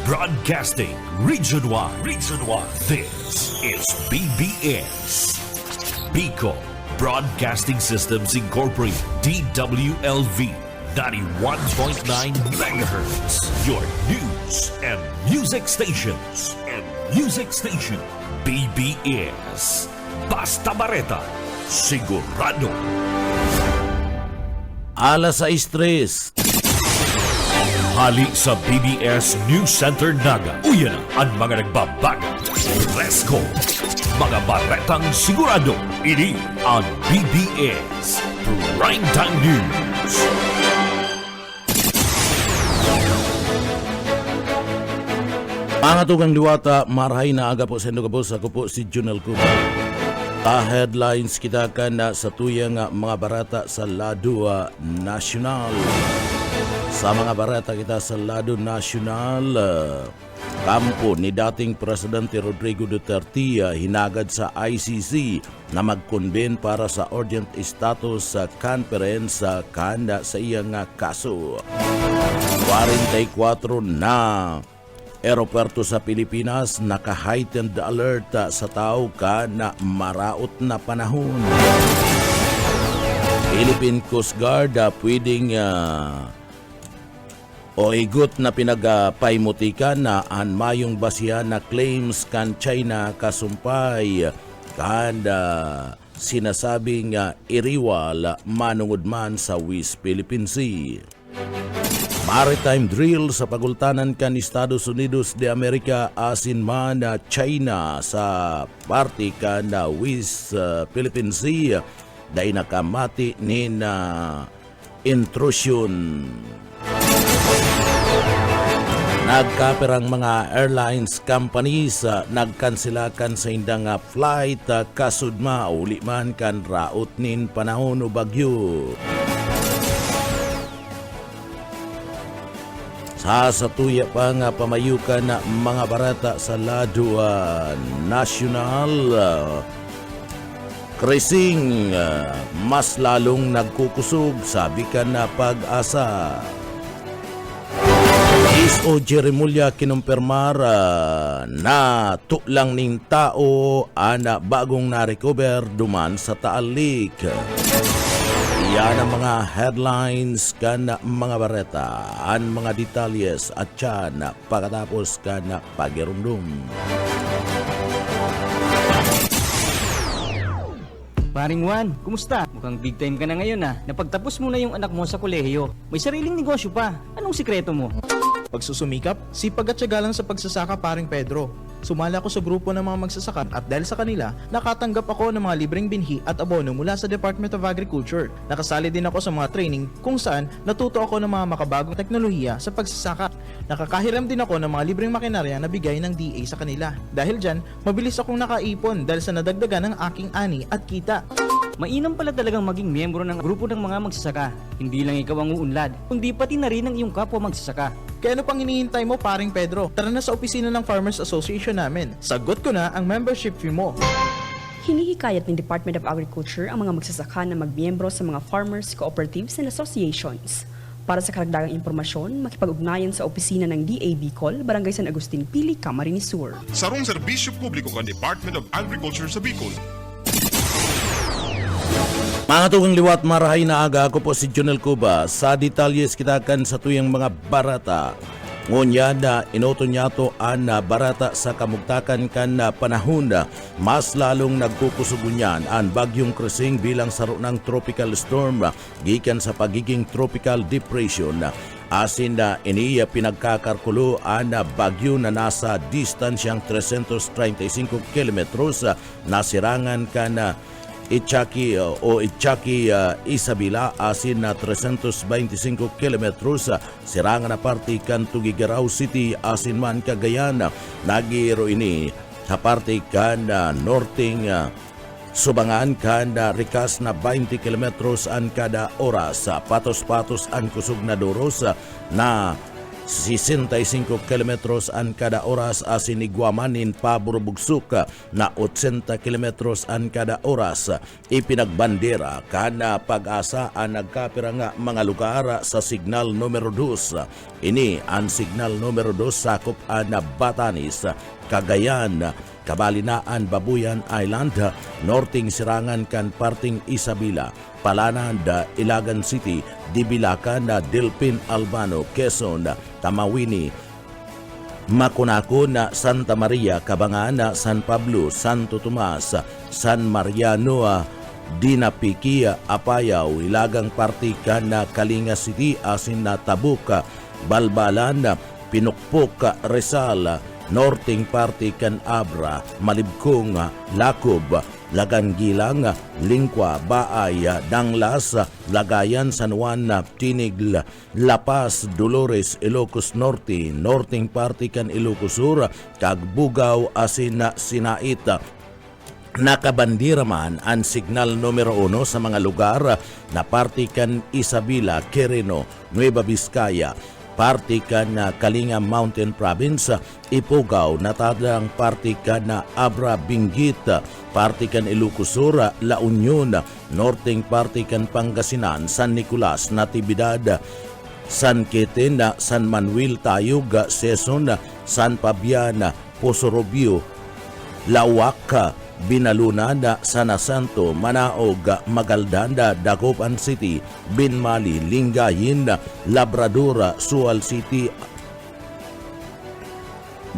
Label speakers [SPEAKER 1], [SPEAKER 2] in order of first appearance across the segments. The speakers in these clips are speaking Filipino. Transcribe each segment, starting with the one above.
[SPEAKER 1] Broadcasting region-wide. This is BBS. Bicol Broadcasting Systems Incorporated. DWLV 91.9 MHz. Your news and music stations. BBS. Basta Bareta. Sigurado.
[SPEAKER 2] Alas 6:03.
[SPEAKER 1] Hali sa BBS News Center Naga. Uyan ang mga nagbabaga. Presko. Mga baretang sigurado. Ini ang BBS Primetime News.
[SPEAKER 2] Mga tugang liwata, marahay na aga po sa Indo Kapos. Ako po si Junel Cuba. Headlines kita na sa tuyang mga barata sa Lado National. Sa mga barata kita sa Lado National, kampo ni dating Presidente Rodrigo Duterte hinagad sa ICC na mag-convene para sa urgent status conference kanda sa iyang kaso. 44 na aeroporto sa Pilipinas naka-heightened alert sa tao na maraot na panahon. Philippine Coast Guard pwedeng o igot na pinagpaimutikan na an mayong basihan na claims kan China kasumpay kanda sinasabing iriwal manungod man sa West Philippine Sea. Maritime drill sa pagultanan kan Estados Unidos de America asin man China sa parte kan West Philippine Sea dahil nakamati ni intrusion. Nagkaperang mga airlines companies nagkansilakan sa indang flight kasudma uli man kan raot nin panahon o bagyo. Sa satuya pa nga pamayukan na mga barata sa Lado National, krising mas lalong nagkukusog sabi ka na pag-asa. SOG Remulla kinumpirmar na tuklang ning tao ana bagong na-recover duman sa Taal Lake. Yan ang mga headlines kan mga bareta, ang mga detalyes at yan pagkatapos kan pagirundum.
[SPEAKER 3] Paring Juan, kumusta? Mukhang big time ka na ngayon Napagtapos mo na yung anak mo sa kolehiyo. May sariling negosyo pa. Anong sikreto mo?
[SPEAKER 4] Pagsusumikap, sipag at tiyaga lang sa pagsasaka, paring Pedro. Sumala ako sa grupo ng mga magsasaka at dahil sa kanila, nakatanggap ako ng mga libreng binhi at abono mula sa Department of Agriculture. Nakasali din ako sa mga training kung saan natuto ako ng mga makabagong teknolohiya sa pagsasaka. Nakakahiram din ako ng mga libreng makinarya na bigay ng DA sa kanila. Dahil dyan, mabilis akong nakaipon dahil sa nadagdagan ng aking ani at kita.
[SPEAKER 3] Mainam pala talagang maging miyembro ng grupo ng mga magsasaka. Hindi lang ikaw ang uunlad, kundi pati na rin ang iyong kapwa magsasaka.
[SPEAKER 4] Kaya ano pang hinihintay mo, paring Pedro? Tara na sa opisina ng Farmers Association namin. Sagot ko na ang membership fee mo.
[SPEAKER 5] Hinihikayat ng Department of Agriculture ang mga magsasaka na magmiyembro sa mga farmers, cooperatives and associations. Para sa karagdagang impormasyon, makipag-ugnayan sa opisina ng DA Bicol, Barangay San Agustin Pili, Camarines Sur.
[SPEAKER 6] Sarong serbisyo publiko ng Department of Agriculture sa Bicol.
[SPEAKER 2] Mga tugang liwat, marahay na aga. Ako po si Junel Cuba. Sa detalyes kitakan sa tuyang mga barata. Ngunya na inoto niya to ang barata sa kamugtakan kan panahon na mas lalong nagkukusugunyan ang bagyong krising bilang saro ng tropical storm gikan sa pagiging tropical depression. Asin na iniya pinagkakarkulo ang bagyo na nasa distansyang 335 kilometros na sirangan kan Ichaki Isabela asin na 325 kilometros sirangan na parte kan Tugigaraw City asin man Cagayan nagiro ini sa parte kan norting Subangan kan rikas na 20 kilometros an kada oras patos-patos ang kusog na doros na 65 kilometros an kada oras asin igwamanin pabor bugsuk na 80 kilometros an kada oras. Ipinagbandera kana Pag-asa ang nagkapira nga mga lugar sa signal numero 2. Ini ang signal numero 2 sakop na Batanes, Cagayan, Kabalinaan, Babuyan Island, Norting Sirangan kan parting Isabela, Palanand, Ilagan City, Dibilacan, Dilpin, Albano, Quezon, Tamawini, Makunakon, Santa Maria, Cabangan, San Pablo, Santo Tomas, San Mariano, Dinapikia, Apayao, Ilagang Partikan, Kalinga City, asin na Tabuk, Balbalan, Pinukpok, Rizal, Norting Partikan, Abra, Malibkong, Lacob, Lagangilang, Lingkwa, Baay, Danglas, Lagayan, San Juan, Tinigl, La Paz, Dolores, Ilocos Norte, Norting Partikan, Ilocos Sur, Kagbugaw, asin na Sinait. Nakabandira man ang signal numero 1 sa mga lugar na Partikan, Isabela, Quirino, Nueva Vizcaya, Partikan na Kalinga Mountain Province, Ipugaw, Natadang Partikan na Abra, Benguet, Partikan Ilocos Sur, La Union, Norting Partikan Pangasinan, San Nicolas, Natividad, San Quintin, San Manuel, Tayug, Quezon, San Fabian, Poso Robio, Lawak, Binaluna, Sana Santo, Manaog, Magaldanda, Dagupan City, Binmali, Lingayin, Labrador, Sual City,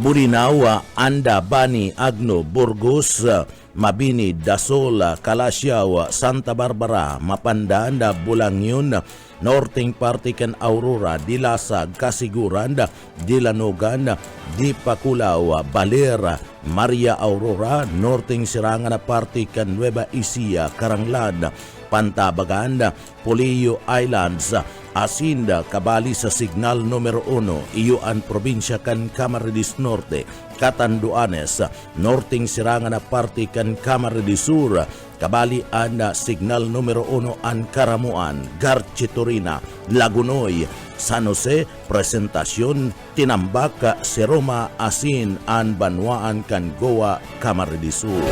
[SPEAKER 2] Burinawa, Anda, Bani, Agno, Burgos, Mabini, Dasol, Calasiao, Santa Barbara, Mapandanda, Bulangyon, Norting Partikan, Aurora, Dilasag, Kasiguran, Dilanogan, Dipakulaw, Balera, Maria Aurora, Norting Sirangan, Partikan, Nueva Ecija, Karanglan, Pantabagan, Polillo Islands, Asinda, kabali sa signal numero 1, iyo ang probinsya kan Camarines Norte, Catanduanes, Norting Sirangan, Partikan, Camarines Sur, kabali ang signal numero 1 ang Karamuan, Garchitorina, Lagunoy, San Jose, Presentacion, Tinambak, Seroma, Asin, an Banwaan, kan Goa, Camarines Sur.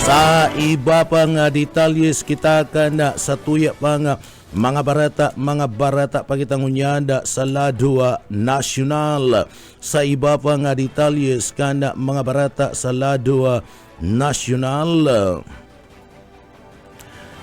[SPEAKER 2] Sa iba pang detalyes kita kan sa tuya pang mga barata pagitangunyada sa Ladua Nacional. Sa iba pang detalyes kan mga barata sa Ladua Nacional.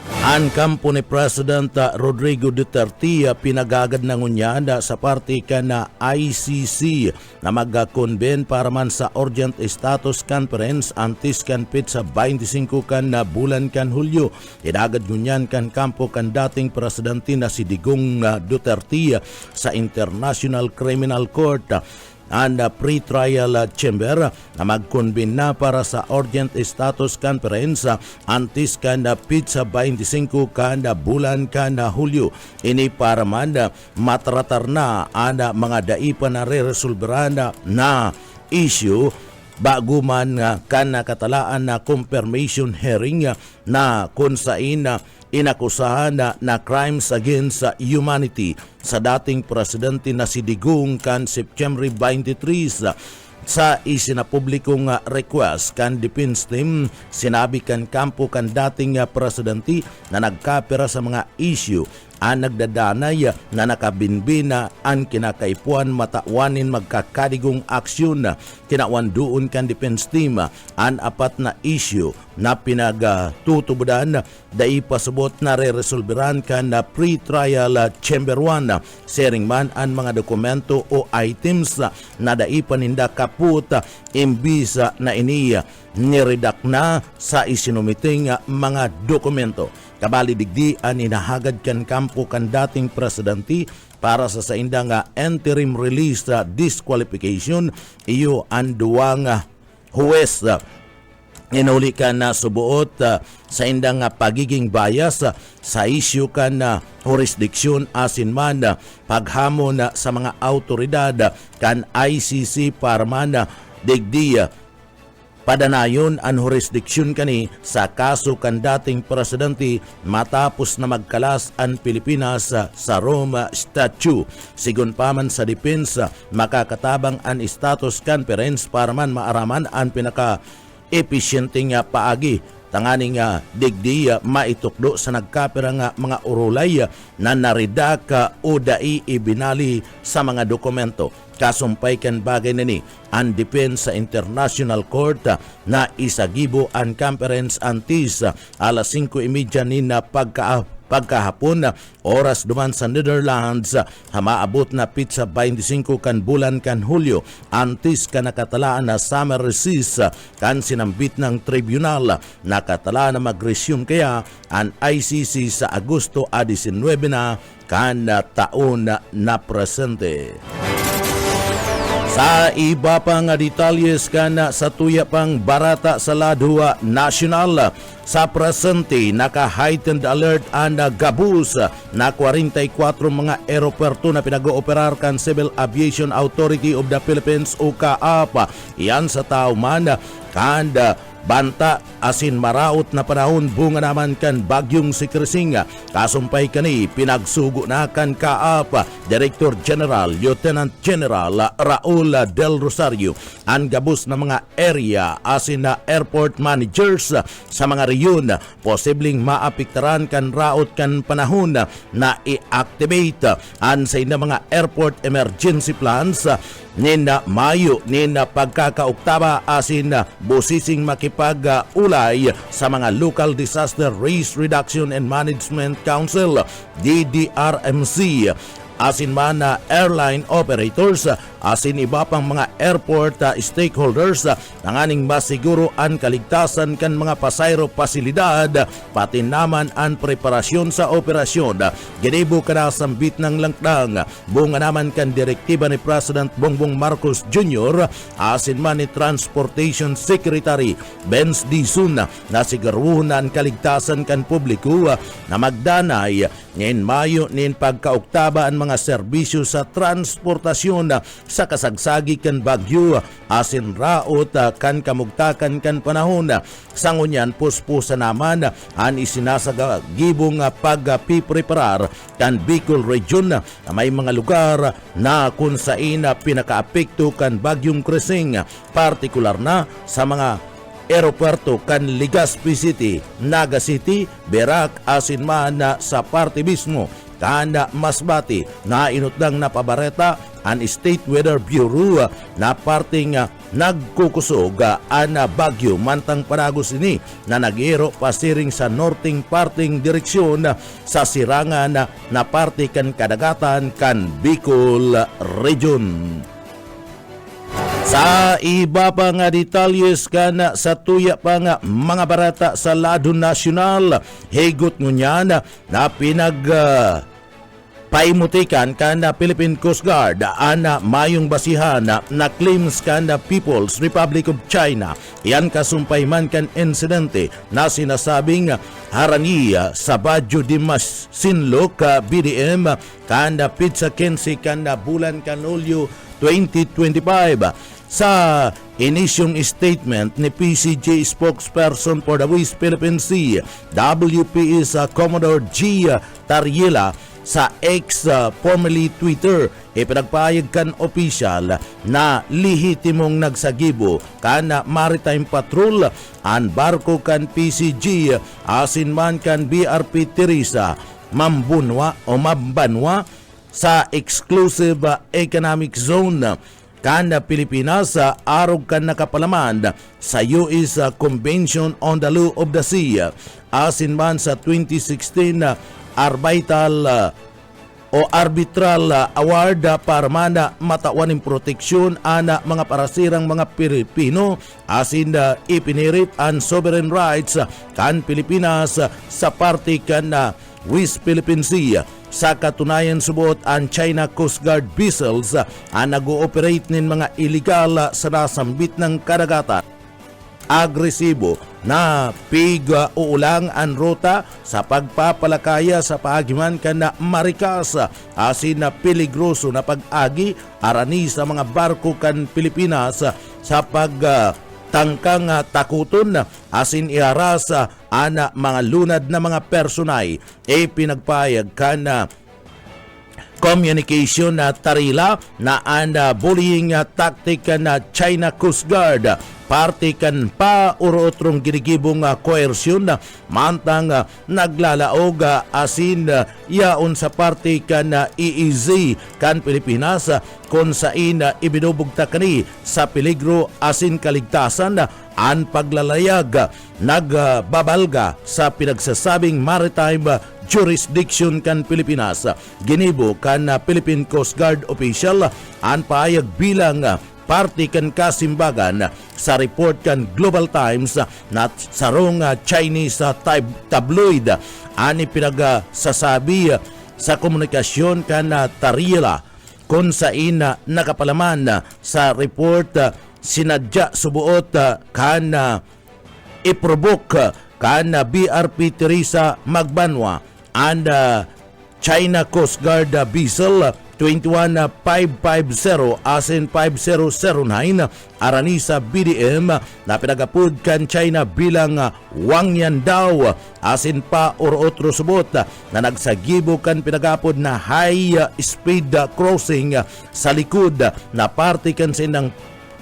[SPEAKER 2] Ang kampo ni President Rodrigo Duterte pinagagad ng unyada sa partikan na ICC na magkakonben para man sa Urgent Status Conference antes kan sa 25 kan na bulan kan Hulyo. Idagad ngunyan kan kampo kan dating presidente na si Digong Duterte sa International Criminal Court and pre-trial chamber na magkonben na para sa Urgent Status Conference antes kan sa 25 kan bulan kan Hulyo. Ini para man matratar na ang mga daipan na re-resolveran na issue bago man kan katalaan na confirmation hearing na kung saan inakusahan na crimes against humanity sa dating presidente na si Digong kan September 23 sa isinapublikong request kan defense team. Sinabi kan kampo kan dating presidente na nagkapira sa mga issue ang nagdadanay na nakabinbina ang kinakaipuan matawanin magkakadigong aksyon. Kinawanduon kan defense team ang apat na issue na pinagtutubudan dai pasubot na re-resolveran kan na pre-trial chamber 1. Sharing man ang mga dokumento o items na dai paninda kaput imbis na iniya niredak na sa isinumiting mga dokumento. Kabali digdi ang inahagad kan kampo kan dating presidente para sa indang interim release disqualification. Iyo ang duwang huwes inuli ka na subuot sa indang pagiging bias sa issue ka na jurisdiction asin man paghamon sa mga autoridad kan ICC para man digdi padanayon ang jurisdiksyon kani sa kaso kan dating presidente matapos na magkalas ang Pilipinas sa Rome Statute. Sigun pa man sa depensa, makakatabang ang status conference para man maaraman ang pinaka-episyenteng paagi tanganing digdi maitukdo sa nagkapira nga mga urulay na naridak o dai ibinali sa mga dokumento. Kasumpay kan bagay nini ang depensa sa International Court na isagibo ang conference antis alas 5:30 ni na pagkahapon oras duman sa Netherlands maabot na pizza 25 kan bulan kan Hulyo antis ka nakatalaan na summer recess kan sinambit ng tribunal nakatala na mag-resume kaya ang ICC sa Agosto 19 na kan taon na presente. Sa iba pang detalyes kana sa tuya pang barata sa Ladua National, sa presente naka-heightened alert ang gabus na 44 mga aeroporto na pinag-ooperar kan Civil Aviation Authority of the Philippines o CAAP. Iyan sa tao man kan banta asin maraot na panahon bunga naman kan bagyong si Krising. Kasumpay kani pinagsugo na kan CAAP Director General Lieutenant General Raul Del Rosario ang gabos na mga area asin na airport managers sa mga reyon posibleng maapektaran kan raot kan panahon na i-activate ang sa ina mga airport emergency plans nina Mayo nina pagkakauktaba asin busising makipag-ulay sa mga Local Disaster Risk Reduction and Management Council DDRMC asin man na airline operators asin iba pang mga airport stakeholders nanganing masiguro ang kaligtasan kan mga pasayro pasilidad pati naman ang preparasyon sa operasyon. Ginibo kana sambit ng langtang bunga naman kan direktiba ni President Bongbong Marcos Jr. asin man ni Transportation Secretary Benz Dizon na siguruhon ang kaligtasan kan publiko na magdanay ngayon Mayo nin pagkauktaba ang mga serbisyo sa transportasyon sa kasagsagi kan bagyo asin raot kan kamugtakan kan panahon. Sangunyan puspusa naman ang isinasagibong pagpipreparar kan Bicol Region na may mga lugar na kung saan pinakaapekto kan bagyong Krising, partikular na sa mga aeropuerto kan Legazpi City, Naga City, Berak asin man sa parte mismo kan Masbate na inutdang na pabareta ang State Weather Bureau na parting nagkukusog ang bagyo mantang panagos ini na nag-ero pasiring sa norting parting direksyon sa sirangan na parte kan kadagatan kan Bicol Region. Sa iba pa nga detalles kana sa tuya pa nga mga barata sa Lado National, higot ngunyan na paimutikan kana Philippine Coast Guard ana mayong basihan na claims kana People's Republic of China. Yan kasumpay man kan insidente na sinasabing harani sa Badyo Dimas Sinloc BDM kana pizza 15 kana bulan kan Hulyo 2025. Sa inisyong statement ni PCG spokesperson for the West Philippine Sea, WPS Commodore G. Tariela sa X formerly Twitter, ipinagpahayag kan opisyal na lihitimong nagsagibo kan maritime patrol ang barko kan PCG asin man kan BRP Teresa Mambanwa sa exclusive economic zone kan Pilipinas arog kan nakapalaman sa US Convention on the Law of the Sea asin man sa 2016 arbitral award para man matawaning proteksyon ana mga parasirang mga Pilipino asin ipinirit ang sovereign rights kan Pilipinas sa parte kan West Philippine Sea. Sa katunayan subot ang China Coast Guard vessels ang nag-ooperate nin mga illegal sa nasambit ng kadagatan. Agresibo na pig-uulang ang ruta sa pagpapalakaya sa paagiman kana Maricas asin na peligroso na pag-agi arani sa mga barko kan Pilipinas sa tangkang takuton asin iharas ana mga lunad na mga personay pinagpayag kan communication na tarila na bullying tactic na China Coast Guard parte kan pa urotrong ginigibong coercion mantang naglalaog asin yaon sa parte kan EEZ kan Pilipinas kung sain ibinubugta kani sa peligro asin kaligtasan an paglalayag nagbabalga sa pinagsasabing maritime jurisdiction kan Pilipinas. Ginibo kan Philippine Coast Guard official an paayag bilang parte kan kasimbagan sa report kan Global Times na sarong Chinese tabloid ani pinagsasabi sa komunikasyon kan Tarila kung sain nakapalaman sa report sinadya subuot kan iprobok kan BRP Teresa Magbanwa and China Coast Guard vessel 21550 asin 5009 arani sa BDM na pinagapud kan China bilang Wangyan daw asin pa or otro subot na nagsagibo kan pinagapod na high speed crossing sa likod na parte kan sinang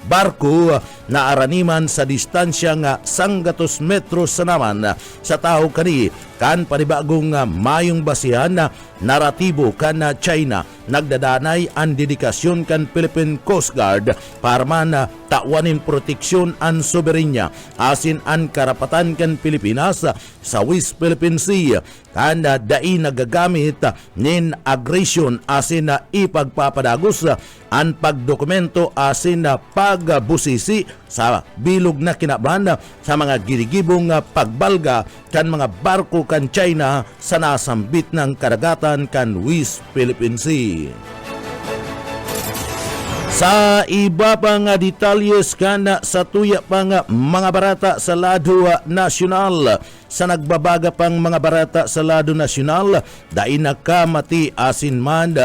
[SPEAKER 2] barko na araniman sa distansya nga 100 metros sa naman sa tao kani kan panibagong mayong basihan na naratibo kan China nagdadanay ang dedikasyon kan Philippine Coast Guard para man tawanin proteksyon ang soberenya asin ang karapatan kan Pilipinas sa West Philippine Sea kan dai nagagamit nin aggression asin ipagpapadagos ang pagdokumento asin pagbusisi sa bilog na kinaban sa mga girigibong pagbalga kan mga barko kan China sa nasambit ng karagatan kan West Philippine Sea. Sa iba pang detalyes kan sa tuya pang mga barata sa lado nasyonal sa nagbabaga pang mga barata sa lado nasyonal dai nakamati asin man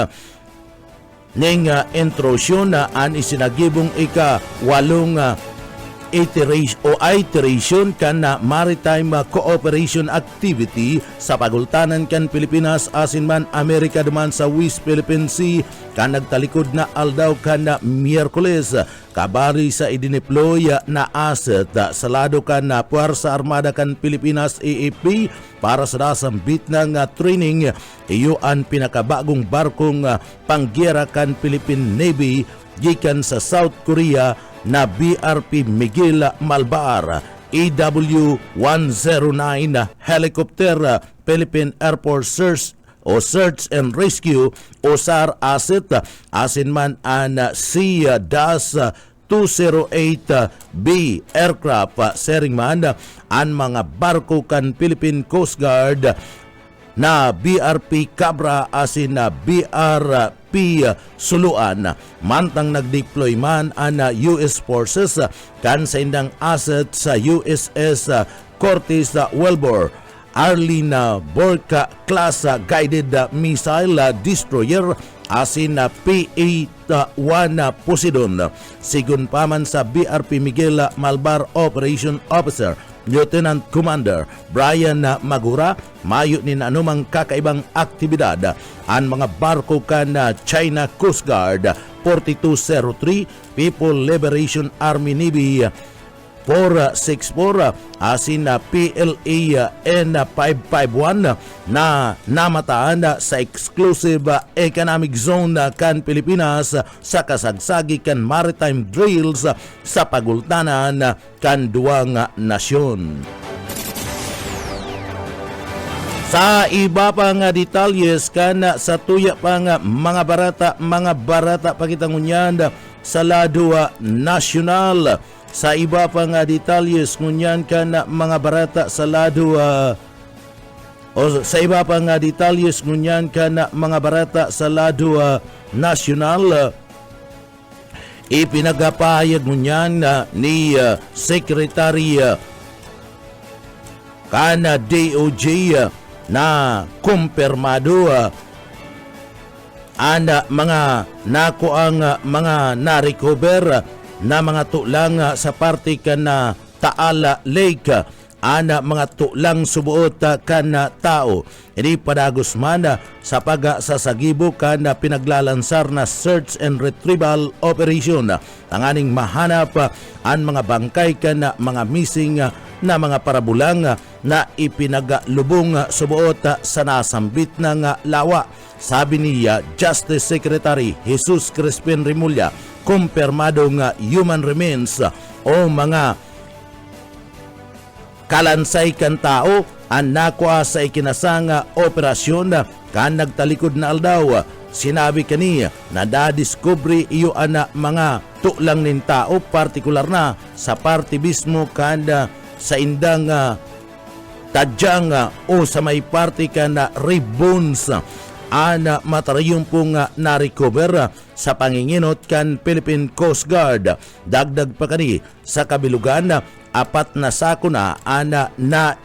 [SPEAKER 2] ning introsyon na an isinagibong ika-walong iteration kan maritime cooperation activity sa pagultanan kan Pilipinas asin man Amerika duman sa West Philippine Sea kan nagtalikod na aldaw kan Miyerkules kabari sa idineploy na asset sa lado kan Puwersa Armada kan Pilipinas AAP para sa nasambit ng training iyo ang pinakabagong barkong panggera kan Philippine Navy gikan sa South Korea na BRP Miguel Malbar AW-109 helicopter Philippine Air Force Search and Rescue o SAR asset asin man an C-208B aircraft sering man an mga barko kan Philippine Coast Guard na BRP Cabra asin na BRP Suluan mantang nagdeploy man ang US Forces kan sa indang asset sa USS Curtis Wilbur Arlene Borca class guided missile destroyer asin na P-81 Poseidon sigun paman sa BRP Miguel Malbar Operation Officer Lieutenant Commander Brian Magura mayo ni anumang kakaibang aktibidad ang mga barko kan China Coast Guard 4203 People Liberation Army Navy 464 asin na PLA N551 na namataan sa exclusive economic zone kan Pilipinas sa kasagsagi kan maritime drills sa pagultanan kan duwang nasyon. Sa iba pang detalyes kan sa tuya pang mga barata pakitangunyan sa lado nasyonal. Sa iba pang detalyes ngunyan kan mga barata sa lado sa iba pang detalyes ngunyan kan mga barata sa lado nasyonal ipinagapahayag ngunyan ni Secretary kan DOJ na kumpirmado ang mga nakuang mga na-recover na mga tulang sa parte kan Taal Lake ana mga tulang subuot kan tao. Ini padagos man sa pagsasagibo kan pinaglalansar na search and retrieval operation. Tanganing mahanap ang mga bangkay kan mga missing na mga parabulang na ipinagalubong subuot sa nasambit ng lawa. Sabi ni Justice Secretary Jesus Crispin Remulla, kumpirmadong human remains o mga kalansay kan tao ang nakuha sa ikinasang operasyon kan nagtalikod na aldaw. Sinabi kaniya na dadiskubre iyo ang mga tulang nin tao, partikular na sa parte mismo kan sa indang tadyang o sa may parte kan rib bones ang matarayong pong na-recover sa panginginot kan Philippine Coast Guard. Dagdag pa kani sa kabilugan, 4 na sako na ana na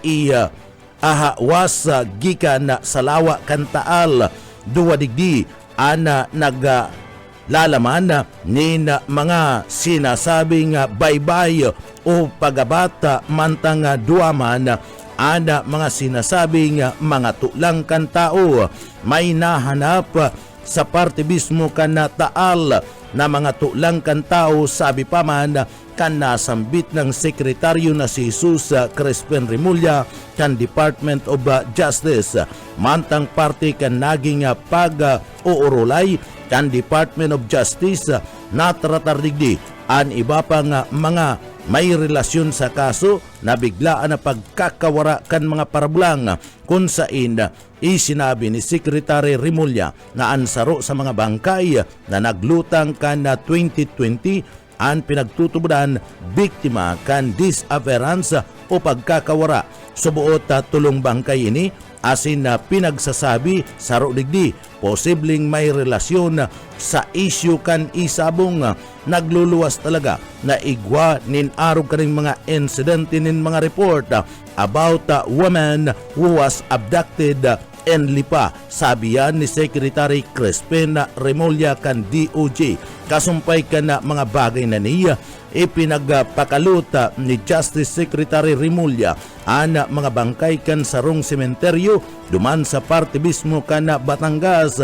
[SPEAKER 2] ahawas gikan sa lawa kan Taal. 2 digdi ana naglalaman ni mga sinasabing baybay o pagabata mantang duaman ana mga sinasabing mga tulang kan tao. May nahanap sa parte mismo kan Taal na mga tulang kan tao, sabi pa man kan nasambit ng sekretaryo na si Jesus Crispin Remulla kan Department of Justice. Mantang parte kan naging pag-uurulay kan Department of Justice na tratardigdi ang iba pang mga may relasyon sa kaso na biglaan na pagkakawara kan mga parabulang, kung saan isinabi ni Secretary Remulla na ansaro sa mga bangkay na naglutang kan 2020 ang pinagtutubudan biktima kan disappearance o pagkakawara. Subuot tulong bangkay ini asin na pinagsasabi sa digdi posibleng may relasyon sa issue kan isabong. Nagluluwas talaga na igwa nin arog kaning mga incident nin mga report about a woman who was abducted and lipa. Sabi yan ni Secretary Crispin Remulla kan DOJ. Kasumpay ka na mga bagay na niya ipinagpakaluta ni Justice Secretary Remulla ang mga bangkay kan sarong sementeryo duman sa parte mismo kan Batangas.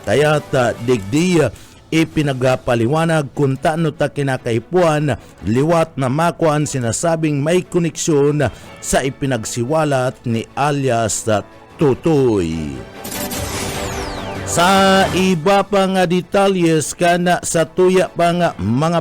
[SPEAKER 2] Kaya't digdi ipinagpaliwanag kung taano ta kinakaipuan liwat na makuan sinasabing may koneksyon sa ipinagsiwalat ni alias Tutoy. Sa iba pa nga detalyes kana sa tuya pa nga mga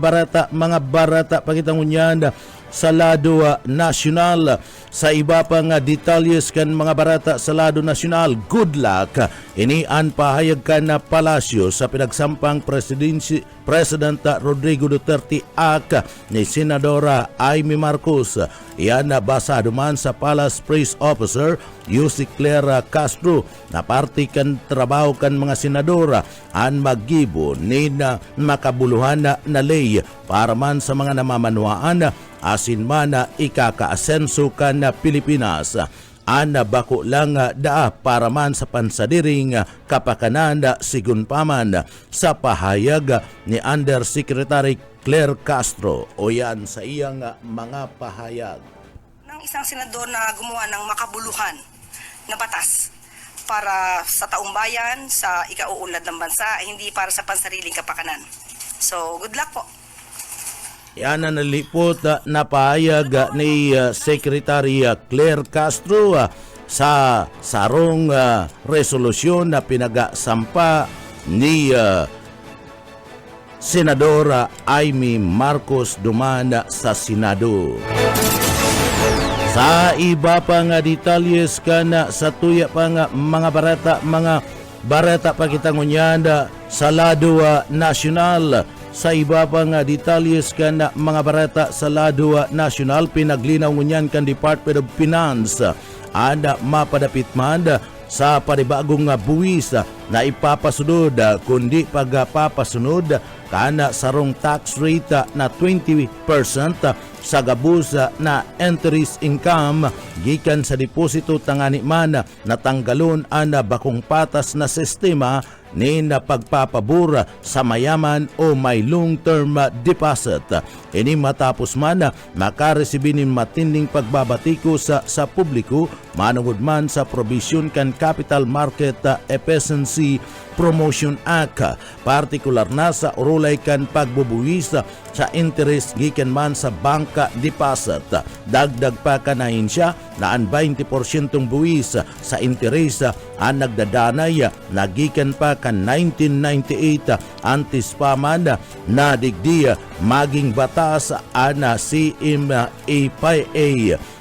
[SPEAKER 2] barata pakitang unyan sa lado nasyonal. Sa iba pa nga detalyes kan mga barata sa lado nasyonal, good luck ini ang pahayag kan na palasyo sa pinagsampang President Rodrigo Duterte ak ni Senadora Amy Marcos. Iyan na basado man sa Palace Press Officer Yussi Claire Castro na parte kan trabaho kan mga senadora ang maggibo ni na makabuluhan na ley para man sa mga namamanuaan asin man na ikaka-asenso kan na Pilipinas. Ana bako lang daa para man sa pansadiring kapakanan sigun paman sa pahayag ni Undersecretary Claire Castro. O yan sa iyang mga pahayag.
[SPEAKER 7] Ng isang senador na gumawa ng makabuluhan na batas para sa taong bayan, sa ikauunlad ng bansa, hindi para sa pansariling kapakanan. So, good luck po.
[SPEAKER 2] Yan ang nalipot na pahayag ni Secretary Claire Castro sa sarong resolusyon na pinagasampa ni Senadora Amy Marcos dumana sa Senado. Sa iba pa nga detalyes kana sa tuya pa nga mga barata pakitangunyan sa lado nasyonal. Sa iba pa nga detalyes kan mga barata sa lado nasyonal, pinaglinaw ngunyan kan Department of Finance ana mapadapit man sa panibagong buwis na ipapasunod kundi pagpapasunod kana sarong tax rate na 20% sa gabus na entries income gikan sa deposito tangani man natanggalon ang bakong patas na sistema ni na pagpapabura sa mayaman o may long-term deposit. Ini matapos man makaresibinin matinding pagbabatiko sa publiko manungod man sa provision kan Capital Market Efficiency Promotion Act, partikular na sa urulay kan pagbubuwis sa interest gikan man sa banka deposit. Dagdag pa kanahin siya na ang 20% buwis sa interest ang nagdadanay na gikan pa kan 1998 antes pa man na digdi maging batas ana CMAPA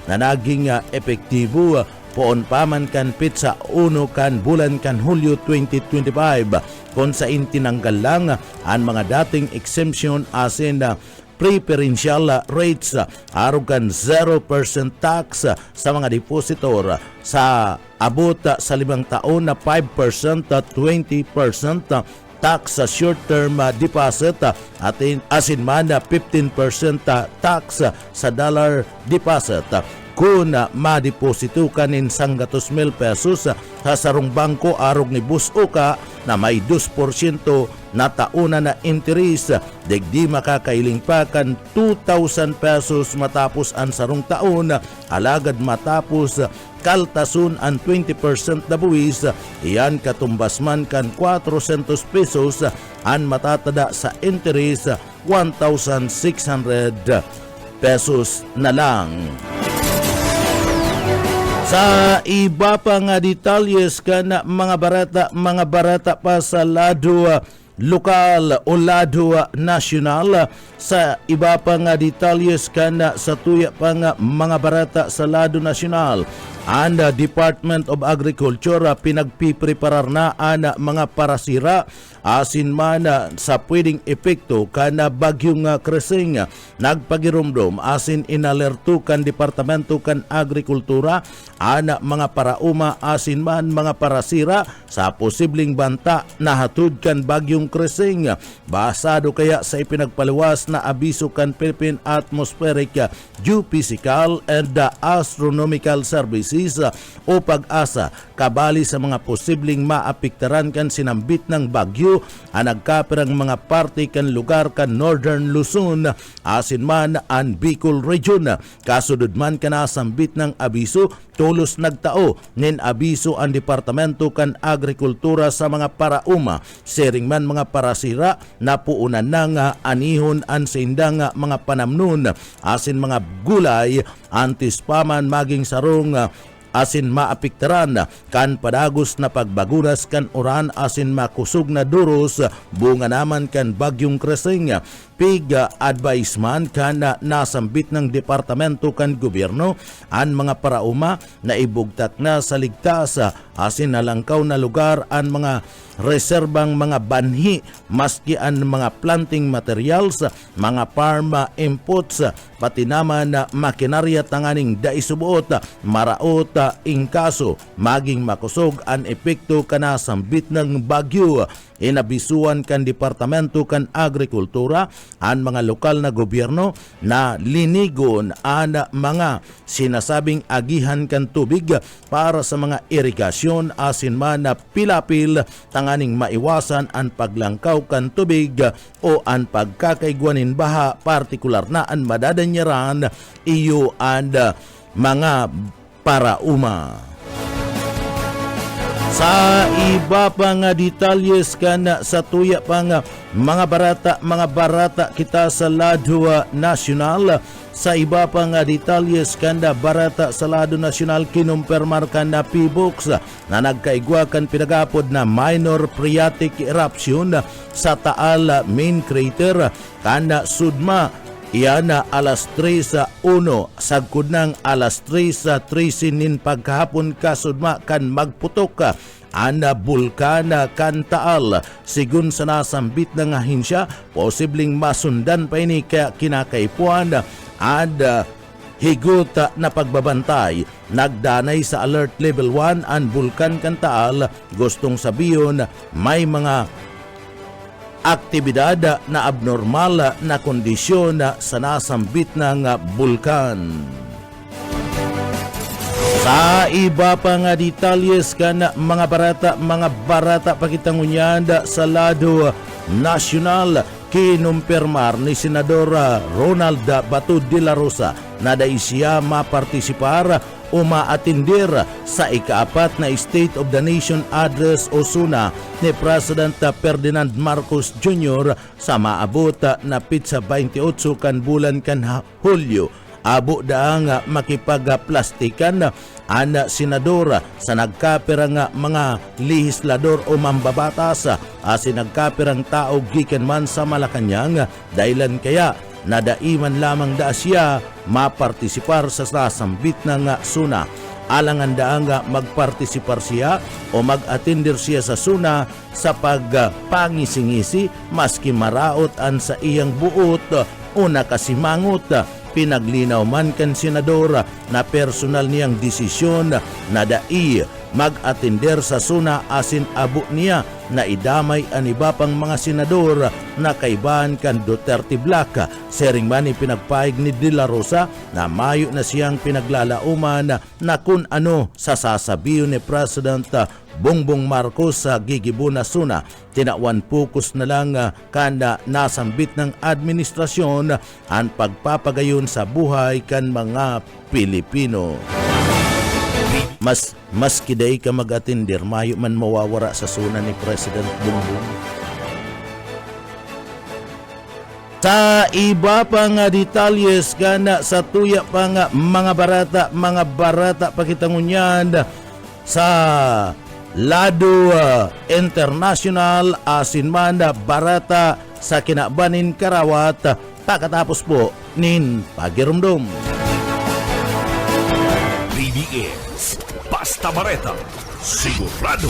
[SPEAKER 2] na naging epektibo poon paman kan pitsa 1 kan bulan kan Hulyo 2025 kung sa tinanggal lang ang mga dating exemption asin preferential rates arog kan 0% tax sa mga depositor sa abot sa 5 taon na 5% at 20% tax sa short-term deposit at asin man 15% tax sa dollar deposit. Kung madeposito ka nin 100,000 pesos sa sarong bangko arog ni buso ka na may 2% na tauna na interest, digdi makakailing pa kan 2,000 pesos matapos ang sarong taon, alagad matapos kaltasun ang 20% na buwis, iyan katumbas man kan 400 pesos ang matatada sa interest 1,600 pesos na lang. Sa iba pa nga detalyes kana mga barata pa sa lado lokal o lado nasyonal, sa iba pa nga detalyes kana sa tuya pa nga mga barata sa lado nasyonal, ang Department of Agriculture pinagpipreparar na ang mga parasira asin man sa pwedeng epekto kana bagyong Kresing. Nagpagirumdom asin inalerto kan Departamento kan Agrikultura ang mga parauma asin man mga parasira sa posibleng banta na hatud kan bagyong Kresing. Basado kaya sa ipinagpaliwas na abiso kan Philippine Atmospheric, Geophysical and Astronomical Services o PAG-ASA kabali sa mga posibleng maapektaran kan sinambit ng bagyo ang nagkapirang mga parte kan lugar kan Northern Luzon asin man ang Bicol Region. Kasudod man kanasambit ng abiso, tulos nagtao nin abiso ang Departamento kan Agrikultura sa mga parauma, sering man mga parasira na puunan ng anihon ang sindang mga panamnon asin mga gulay antis paman maging sarong asin maapiktaran kan padagos na pagbaguras kan uran asin makusog na duros bunga naman kan bagyong Kresing. Pig-advise man kan nasambit ng departamento kan gobyerno ang mga parauma na ibugtak na sa ligtas asin nalangkaw na lugar ang mga reserbang mga banhi maski ang mga planting materials, mga farm inputs, pati naman makinarya tanganing daisubuot maraot ingkaso maging makusog ang epekto kana sambit ng bagyo. Inabisuan kan Departamento kan Agrikultura ang mga lokal na gobyerno na linigon ang mga sinasabing agihan kan tubig para sa mga irigasyon asin man na pilapil tanganing maiwasan ang paglangkaw kan tubig o ang pagkakaigwanin baha, partikular na ang madadanyaran iyo ang mga parauma. Sa iba pa nga detalyes kana sa tuya pa nga mga barata kita sa lado nasyonal, sa iba pa nga detalyes kanda barata sa lado nasyonal kinumpermar kan na PBOX na nagkaigwa kan pinagapod na minor phreatic eruption sa Taal main crater kana Sudma. Iyan na alas 3:01 sagkod ng alas 3:13 nin pagkahapon kasudma kan magputok ana bulkan kan Taal. Sigun sa nasambit ng ahinsya, posibleng masundan pa ini kaya kinakaipuan at higot na pagbabantay. Nagdanay sa alert level 1 ang bulkan kan Taal. Gustong sabiyon may mga aktibidad na abnormal na kondisyon sa nasambit ng bulkan. Sa iba pa nga detalyes kan mga barata pakitangunyan sa lado nasyonal kinumpirmar ni Senador Ronald Bato de la Rosa na dai siya mapartisipar o maatindir sa ikaapat na State of the Nation Address o SUNA ni President Ferdinand Marcos Jr. sa maabot na pitsa 28 kan bulan kan Hulyo. Abo daang makipagplastikan ang senador sa nagkapirang mga lehislador o mambabatas asin nagkapirang tao gikan man sa Malacañang dahilan kaya nadaiman lamang da siya mapartisipar sa sasambit ng SUNA. Alangan daang magpartisipar siya o mag-atender siya sa SUNA sa pagpangisingisi maski maraot an sa iyang buot o nakasimangot. Pinaglinaw man kan senador na personal niyang desisyon na dai mag-atender sa SUNA asin abo niya na idamay ang iba pang mga senador na kaibahan kan Duterte Black. Sering man ipinagpaig ni De La Rosa na mayo na siyang pinaglalauman na kung ano sa sasabihin ni President Bongbong Marcos sa gigibo na SUNA. Tinawan focus na lang kanda nasambit ng administrasyon ang pagpapagayon sa buhay kan mga Pilipino. Mas kiday ka mag-atender, mayo man mawawara sa SUNA ni President Bongbong. Sa iba pang detalyes kana sa tuya pang mga barata pakitangunyan sa lado international asin man barata sa kinabanin Karawat pagkatapos po nin pagirumdum.
[SPEAKER 1] BDS Basta Bareta, sigurado.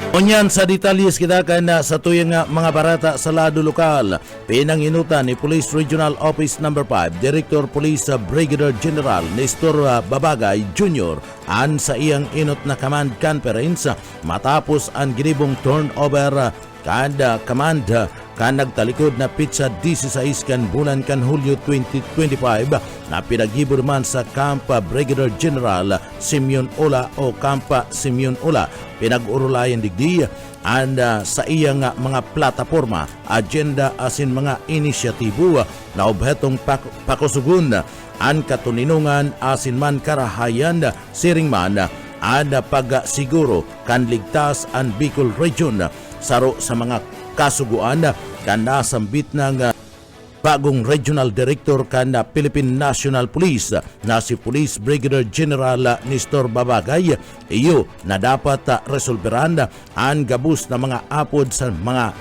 [SPEAKER 2] Unyan sa detalyes kita kan sa tuyang mga barata sa lado lokal. Pinanginutan ni Police Regional Office No. 5 Director Police Brigadier General Nestor Babagay Jr. an sa iyang inot na command conference matapos ang ginibong turnover kada command kan nagtalikod na pitsa 16 kan bulan kan Hulyo 2025 na pinaghibur man sa Camp Brigadier General Simeon Ola o Camp Simeon Ola. Pinag-urulayan digdi sa iyang mga plataforma, agenda asin mga inisyatibo na obhetong pakusugun ang katuninungan asin man karahayan siring man ang pagsiguro kan ligtas ang Bicol Region saro sa mga kasuguan kan nasambit ng bagong Regional Director kan Philippine National Police na si Police Brigadier General Nestor Babagay. Iyo na dapat resolveran ang gabus na mga apod sa mga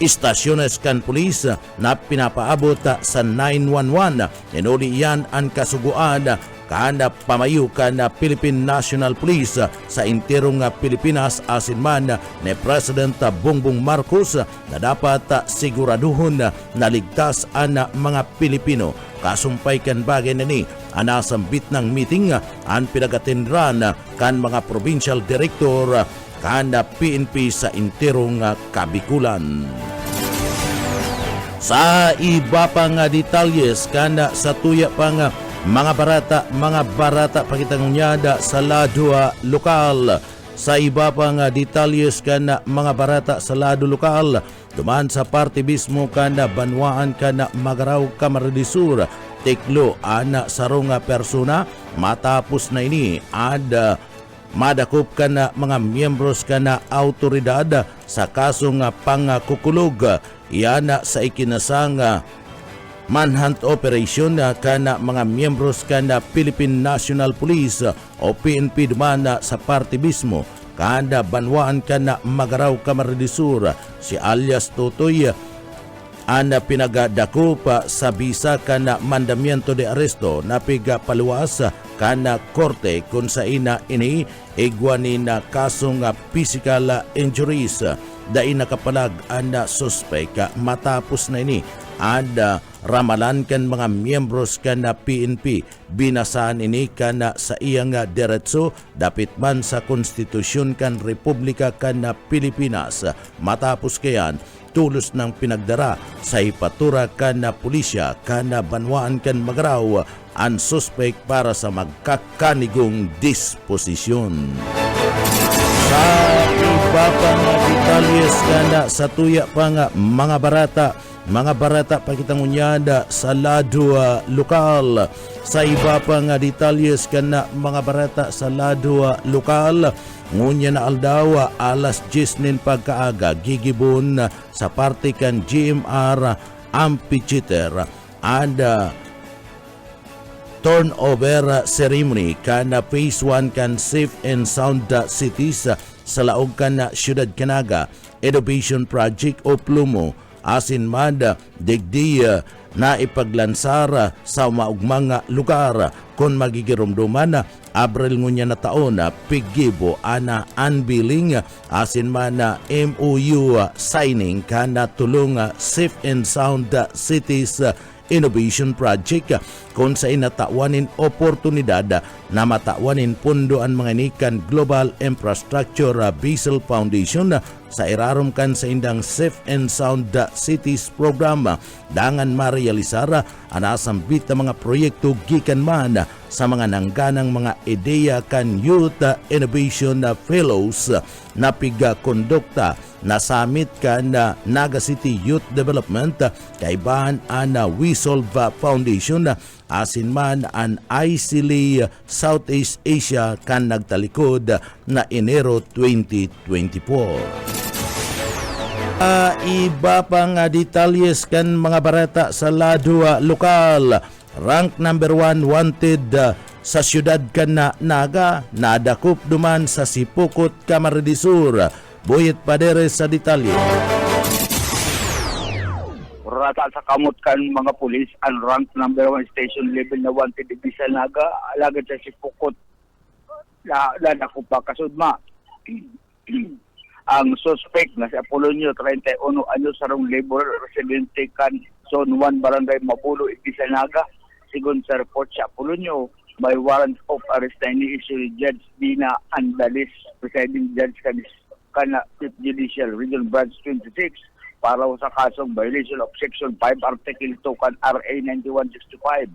[SPEAKER 2] istasyones kan police na pinapaabot sa 911. Inuli yan ang kasuguan kada pamayukan na Philippine National Police sa interong Pilipinas asin man ni President Bongbong Marcos na dapat siguraduhon na ligtas ang mga Pilipino. Kasumpay kan bagay na ni anasambit ng meeting ang pinagatinran kan mga provincial director kan PNP sa interong Kabikulan. Sa iba pang detalyes kan sa tuya pang mga barata pakitangunyada sa lado lokal. Sa iba pang detalyes kan mga barata sa lado lokal, duman sa party mismo kan banwaan kan Magaraw Camarines teklo ana sarong persona matapos na ini ad madakop kan mga miyembros kan autoridad sa kasong pangkukulog. Iyan sa ikinasang manhunt operation kana mga miyembros kana Philippine National Police o PNP duman sa party mismo kada banwaan kana Magaraw Camarines si alias Totoy ang pinagadakop sa bisa kana mandamiento de arresto na pigapaluwas kana korte kung sa ina ini igwanin na kasong physical injuries dai nakapalag ang suspect matapos na ini and ramalan kan mga miyembros kan na PNP binasaan ini kan sa iyang diretso dapit man sa konstitusyon kan Republika kan na Pilipinas. Matapos kayan tulos ng pinagdara sa ipatura kan na pulisya kan na banwaan kan magaraw ang suspect para sa magkakanigong disposisyon. Sa iba pang detalyes kana sa tuya pang mga barata pakitangunyada sa lado lokal. Sa iba pang detalyes kana mga barata sa lado lokal, ngunya na aldaw alas 10 nin pagkaaga gigibon sa parte kan GMR Amphitheater and turnover ceremony kana phase 1 kan Safe and Sound Cities sa laog kan Syudad Canaga Innovation Project o Plumo asin man digdi na ipaglansar sa maugmang lugar kon magigirumduman Abril ngunya na taon pigibo ana unveiling asin man MOU signing kana tulong Safe and Sound Cities Innovation Project kung sa inatawanin oportunidad na matawanin pundo ang mga inikan Global Infrastructure Basel Foundation sa irarom kan sa indang Safe and Sound Cities Program dangan marealisar ang asambit na mga proyekto gikan man sa mga nangganang mga ideya kan Youth Innovation Fellows na piga-kondukta na summit kan Naga City Youth Development kaibahan ang We Solve Foundation asin man ang ICLE Southeast Asia kan nagtalikod na Enero 2024. Iba pang detalyes kan mga barata sa lado lokal. Rank number 1 wanted sa siyudad kan na Naga, nadakop duman sa Sipukot, Camarines Sur. Boyet Paderes sa detalye.
[SPEAKER 8] Rata sa kamot kan mga pulis ang rank number 1 station level na wanted sa Naga, alagad sa Sipukot. Nadakop pa kasudma. Ang suspect na si Apolonio 31 anyos sarong labor residente kan Zone 1 Barangay Mapulo, Naga. Sigon sa report sa Apolonio, may warrant of arrest na ini-issue Judge Dina Andalis, presiding judge kan 5th Judicial Regional Branch 26 para sa kasong violation of Section 5 Article 2 kan RA 9165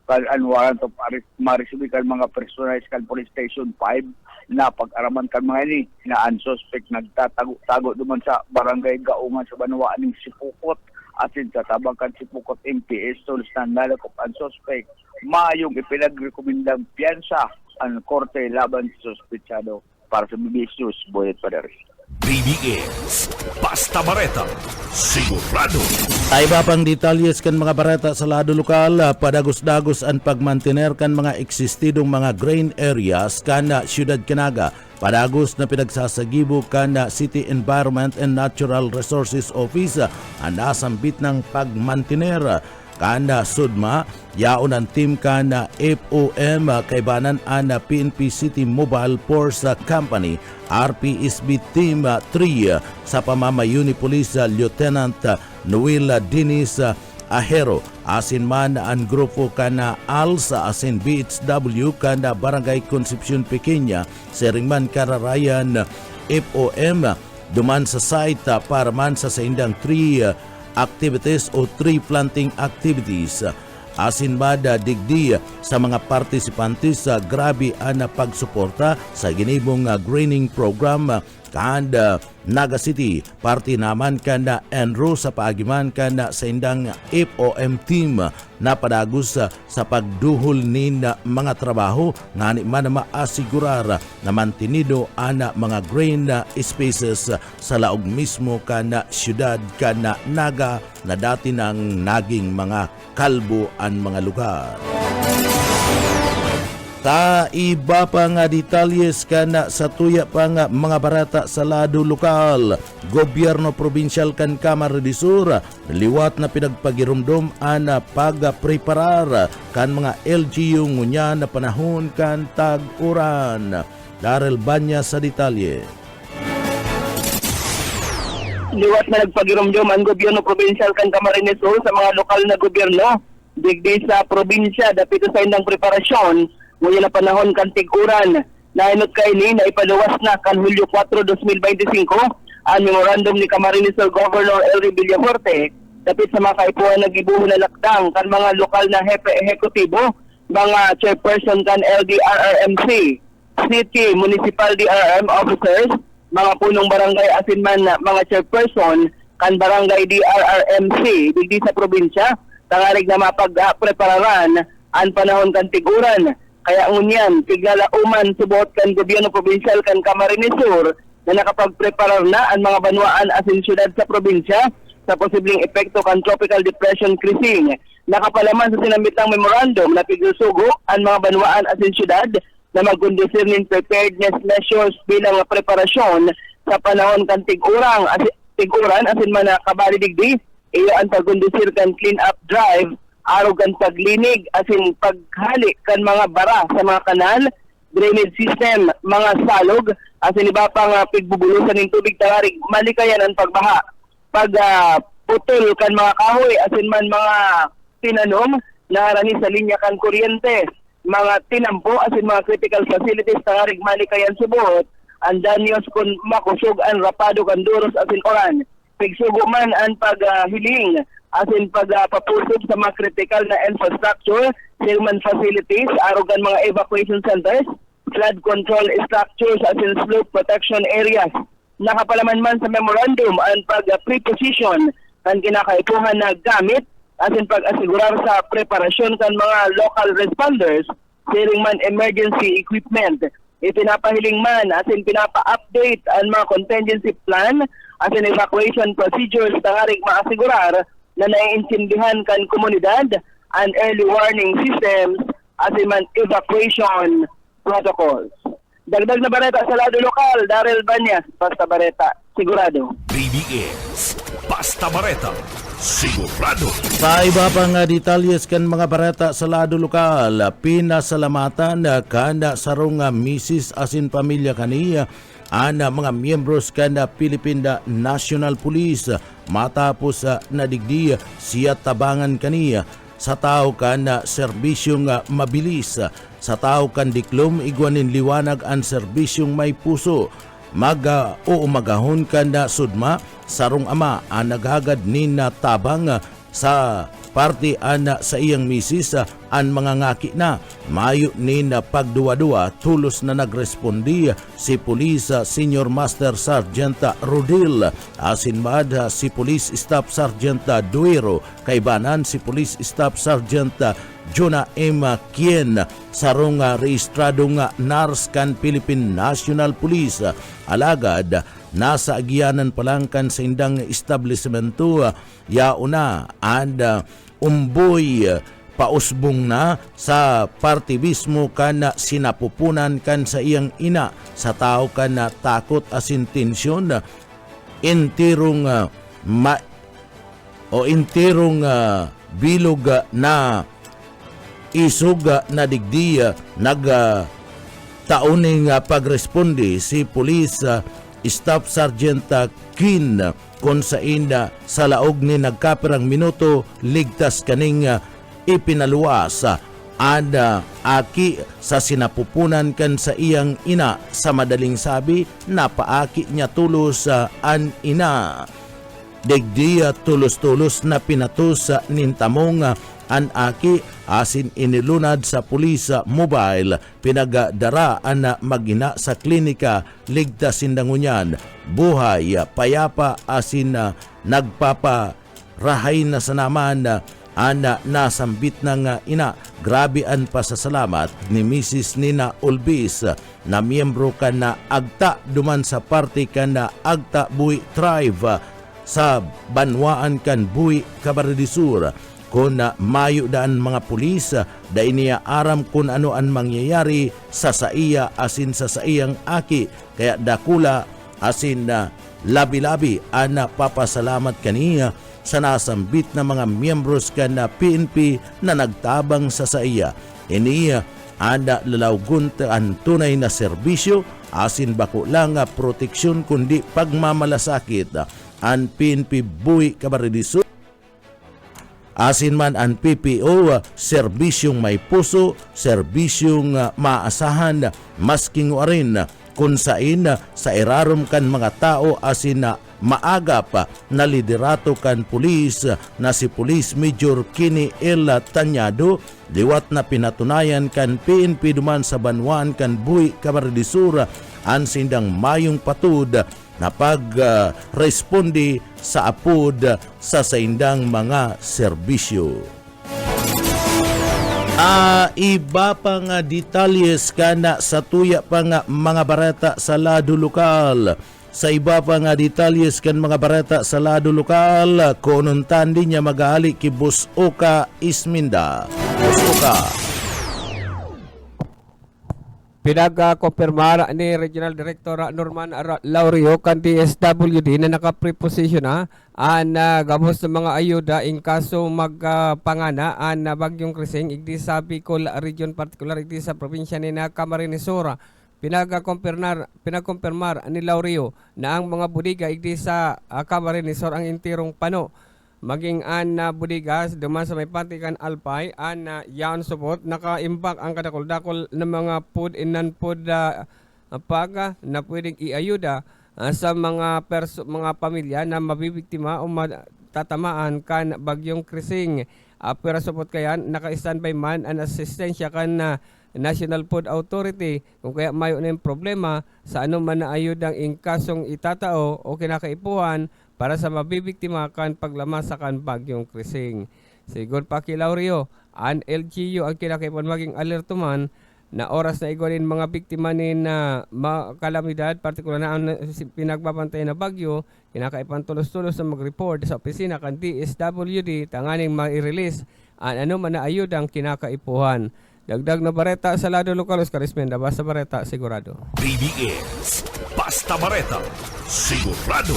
[SPEAKER 8] kan ang warrant of arrest marisibi kan mga personalized kan Police Station 5 na pag-araman kan mga ini na ang suspect nagtatago duman sa barangay Gaungan sa Banwaan ng Sipukot asin sa tabang kan Sipukot MPS tools na nalakop ang suspect mayong ipinagrekomendang piyansa ang korte laban sa suspetsado para sa BBS News, Boyet Paderes.
[SPEAKER 1] BBS Basta Bareta sigurado.
[SPEAKER 2] Ay iba pang detalyes kan mga barata sa lado lokal, padagos-dagos ang pagmantener kan mga eksistidong mga grain areas kan Syudad Canaga. Padagos na pinagsasagibo kan City Environment and Natural Resources Office ang nasambit ng pagmantener kan Sudma, yaon ang team kan FOM kaibanan ang PNP City Mobile Force Company RPSB Team 3 sa pamamayo ni Police Lieutenant Noel Dinis Ahero asin man ang grupo kan ALSA asin BHW kan Barangay Concepcion Pequeña seringman kararayan FOM duman sa site para man sa indang 3 activities o tree planting activities. Asin bada digdi sa mga partisipantes sa grabe ang pagsuporta sa ginibong greening program kan Naga City. Party naman kan enro sa paagiman kan sa indang FOM team na padagos sa pagduhol ni mga trabaho nga ni man maasigurar na mantinido ang mga green spaces sa laog mismo kan siyudad kan Naga na dati nang naging mga kalbo ang mga lugar. Ta iba pa nga detalyes kan sa tuya pa nga mga barata sa lado lokal. Gobyerno provinsyal kan Camarines Sur liwat na pinagpagirumdom ang pagpreparar kan mga LGU ngunya na panahon kan tag-uran. Darrell Banya sa detalye.
[SPEAKER 8] Liwat na nagpagirumdum ang gobyerno provincial kan Camarines Sur sa mga lokal na gobyerno digdi sa probinsya dapit sa indang preparasyon nguya na panahon kan tig-uran na inot kaini na ipaluwas na kan Hulyo 4, 2025 ang memorandum ni Camarines Sur Governor Elry Villafuerte dapit sa mga kaipuhan nagibuho na lakdang kan mga lokal na hepe ehekutibo, mga chairperson kan LDRRMC, city, municipal DRRM officers, mga punong barangay asin man mga chairperson kan barangay DRRMC digdi sa probinsya, tangarig na mapagprepararan ang panahon kan tiguran. Kaya ngunyan, tiglalauman subuot kan gobyerno provincial kan Camarines Sur na nakapagpreparar na ang mga banwaan asin syudad sa probinsya sa posibleng epekto kan tropical depression Krising. Nakapalaman sa sinambitang memorandum na pigsusugo ang mga banwaan asin syudad na magkondisir ng preparedness measures bilang preparasyon sa panahon kan tiguran asin man kabali digdi iyo ang pagkondisir kan clean up drive araw kan paglinig asin paghali kan mga bara sa mga kanal, drainage system, mga salog asin iba pang pigbubulusan ng tubig tangarig malikayan ang pagbaha. Pag putol kan mga kahoy asin man mga tinanom na rani sa linya kan kuryente, mga tinampo asin mga critical facilities tangarig malikayan subuot ang danyos kun makusog ang rapado kan duros asin oran. Pigsugo man ang paghiling asin pagpapusog sa mga critical na infrastructure, human facilities, arugan mga evacuation centers, flood control structures asin slope protection areas. Nakapalaman man sa memorandum ang pag-preposition ang kinakaipuhan na gamit asin pag-asigurar sa preparasyon kan mga local responders, sharing man emergency equipment. Ipinapahiling man asin pinapa-update ang mga contingency plan asin evacuation procedures tangarig maasigurar na naiintindihan kan komunidad ang early warning systems asin man evacuation protocols. Dagdag na bareta sa lado lokal, Daryl Banyas, Basta Bareta, sigurado.
[SPEAKER 1] BBS Basta Bareta, sigurado.
[SPEAKER 2] Sa iba pang detalyes kan mga barata sa lado lokal, pinasalamatan kana sarong misis asin pamilya kaniya ang mga miyembros kan Philippine National Police matapos nadigdi siya tabangan kaniya sa tao kan serbisyong mabilis, sa tao kan diklom igwanin liwanag ang serbisyong may puso, magahon kan sudma sarong ama ang naghagad ni na tabang sa parte ana sa iyang misis ang mga ngaki na mayo ni na pagduwa-duwa tulos na nagrespondi si Police Senior Master Sergeant Rodil asin mad si Police Staff Sergeant Duero kaibanan si Police Staff Sergeant Jonah M. Kien sarong rehistradong NARS kan Philippine National Police alagad nasa agyanan palangkan sa indang establishmento yauna and umboy pausbong na sa parte mismo kan sinapupunan kan sa iyang ina sa tao kan takot asin tensyon intirong bilog na isog na digdi nagtauning pagresponde si Police Staff Sergeant Kin kung sa inda sa laog ni nagkapirang minuto ligtas kaning ipinaluwas aki sa sinapupunan kan sa iyang ina sa madaling sabi napaaki niya tulos an ina digdi tulos-tulos na pinatos nintamong an aki asin inilunad sa pulis mobile pinagadara na magina sa klinika ligtas sindangunyan buhay payapa asin nagpaparahay na sa naman ana nasambit ng ina. Grabe ang pasasalamat ni Mrs. Nina Olbis na miyembro ka na agta duman sa parte ka na agta buhi tribe sa banwaan kan buhi Camarines kung mayo daan mga pulis da iniya aram kung ano ang mangyayari sa saiya asin sa saiyang aki kaya dakula asin labi-labi ana papasalamat kaniya sa nasambit na mga miyembros ka na PNP na nagtabang sa saiya. Iniya anda lalawgun ang tunay na serbisyo asin bako lang proteksyon kundi pagmamalasakit ang PNP buhi Camarines asin man ang PPO serbisyong may puso, serbisyong maasahan masking warin kung sain sa irarom kan mga tao asin na maaga pa na liderato kan pulis na si Police Major Kini L. Tanyado liwat na pinatunayan kan PNP duman sa Banwan kan Buhi Camarines an sindang mayong patud na pag-responde sa apod sa saindang mga serbisyo. Iba pa nga detalyes kana sa tuya pa nga mga barata sa lado lokal. Sa iba pa nga detalyes kan mga barata sa lado lokal, konuntan din niya mag-aali ki Boss Oka Isminda. Boss Oka.
[SPEAKER 9] Pinag-kumpirmar ni Regional Director Norman Laurio kan DSWD na naka-preposition gamos ng mga ayuda in kaso magpangana na bagyong krising igdi sa Bicol Region particular igdi sa probinsya ni Camarines Sur. Pinagkumpirmar ni Laurio na ang mga budiga igdi sa Camarines Sur ang intirong pano. Maging budigas duman sa may Pantikan Alpay yaon subot naka-impact ang kadakol-dakol ng mga food and non-food paga na pwedeng iayuda sa mga pamilya na mabibiktima o matatamaan kan bagyong krising. Pero subot kayan naka-standby man ang asistensya kan National Food Authority kung kaya mayo na yung problema sa anuman na ayudang inkasong itatao o kinakaipuhan para sa mabibiktima kan paglamasa kan bagyong krising. Sigon pa kay Laurio, ang LGU ang kinakaipuhan maging alerto man na oras na igwanin mga biktima ni na kalamidad, partikular na ang pinagbabantay na bagyo, kinakaipuhan tulos-tulos na mag-report sa opisina kan DSWD tanganing ma-release ang anuman na ayudang kinakaipuhan. Dagdag na bareta sa lado lokal, Oscar Ismenda, basta bareta, sigurado.
[SPEAKER 1] BBS, Basta Bareta, sigurado.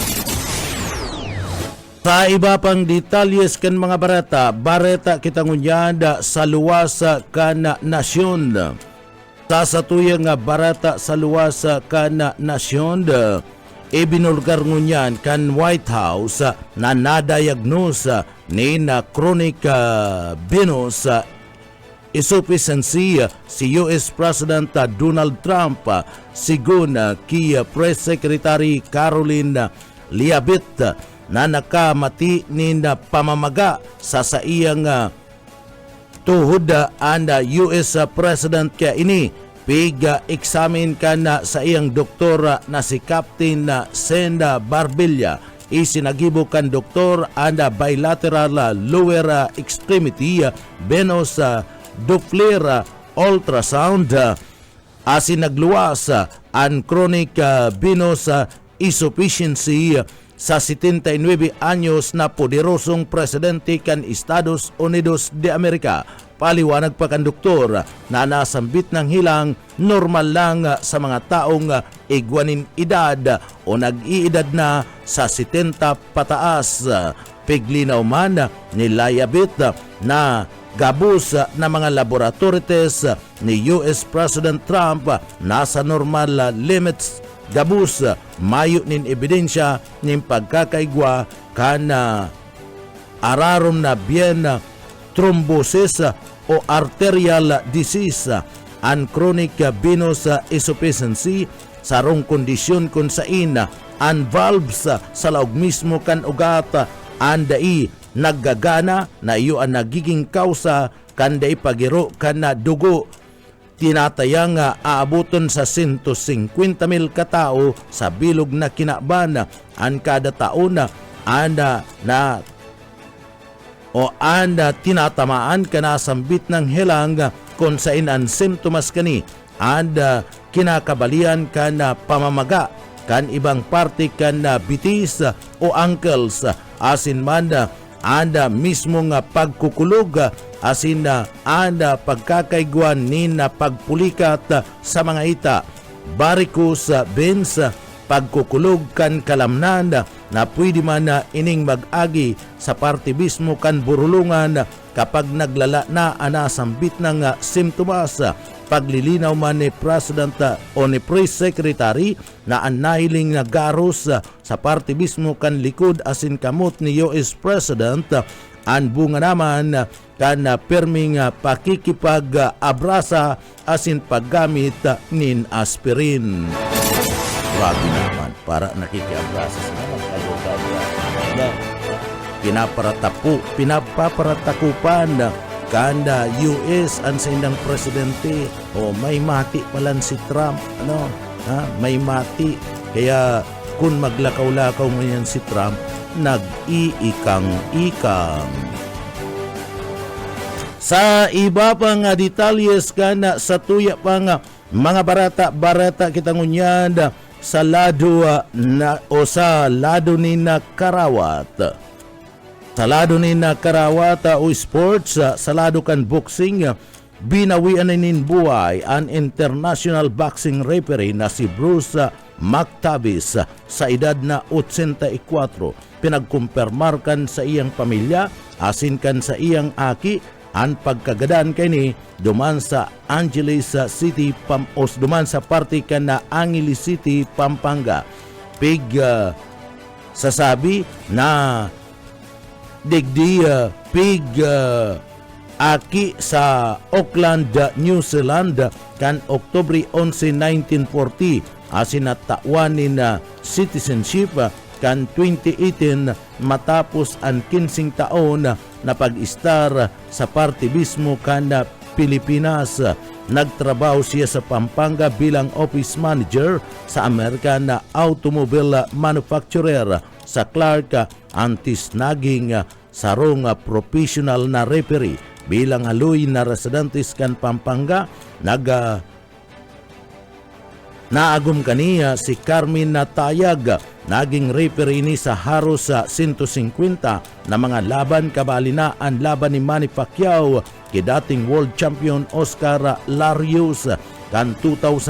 [SPEAKER 2] Sa iba pang detalyes kan mga bareta kita ngunyada sa luwas kan nasyon. Sa satuyang nga bareta sa luwas kan nasyon, ibinulgar ngunyan kan White House na nadayagnos ni na chronic venous insufficiency si US President Donald Trump sigun kay Press Secretary Caroline Leavitt na nakamati ni na pamamaga sa iyang tuhod ang US President kaya ini pig-examine ka na sa iyang doktor na si Captain Senda Barbilla isinagibo kan doktor ang bilateral lower extremity venous Doppler ultrasound asin nagluwas ang chronic venous insufficiency sa 79 anyos na poderosong presidente kan Estados Unidos de Amerika. Paliwanag pa kan doktor na nasambit ng hilang normal lang sa mga taong igwanin edad o nag-iedad na sa 70 pataas. Piglinaw man ni Leavitt na gabus na mga laboratory test ni US President Trump nasa normal limits gabus mayo nin ebidensya nin pagkakaigwa kana ararom na bien thrombosis o arterial disease and chronic venous insufficiency sarong kondisyon kung sain ang valves sa laog mismo kan ugat andai naggagana na iyo ang nagiging kausa kanday pagiro kana dugo tinatayang aabuton sa 150,000 katao sa bilog na kinaban ang kada taon anda tinatamaan kana sambit ng helang kung sain ang simptomas kani anda kinakabalian kana pamamaga kan ibang parte kana bitis o ankles asin man anda mismo nga pagkukulog asin anda pagkakaiguan ni na pagpulikat sa mga ita varicose veins pagkukulog kan kalamnan na pwede man ining mag-agi sa parte mismo kan burulungan kapag naglala na anasambit ng simptomas. Paglilinaw man ni President o ni Press Secretary na ang nahiling na garos sa parte mismo kan likod asin kamot ni US President ang bunga naman kan perming pakikipag-abrasa asin paggamit nin aspirin. grabe naman para nakikiabrasa sa mga kalugad na pinapaparatakupan kanda US ang sa indang presidente o may mati palan si Trump may mati kaya kung maglakaw-lakaw ngayon si Trump nag-iikang-ikang. Sa iba pang detalyes kana sa tuya pang mga barata kita ngunyan sa lado sa lado ni Karawat. Sa lado ni Karawat o sports, sa lado kan boxing, binawian nin buhay ang international boxing referee na si Bruce McTavish sa edad na 84. Pinagkumpirmar kan sa iyang pamilya, asin kan sa iyang aki, ang pagkagadan kay ni duman sa Angeles City duman sa party kan na Angeles City, Pampanga. Sasabi na digdi aki sa Auckland, New Zealand kan Oktubre 11, 1940 asin natawanin na citizenship kan 2018 matapos ang 15 taon na pag-istar sa partibismo kan Pilipinas. Nagtrabaho siya sa Pampanga bilang office manager sa American automobile manufacturer sa Clark antes naging sarong professional na referee bilang aloy na residentes kan Pampanga. Naagum kaniya si Carmen Natayag, naging referee ni sa haros sa 150 na mga laban kabali na ang laban ni Manny Pacquiao kay dating world champion Oscar Larios kan 2006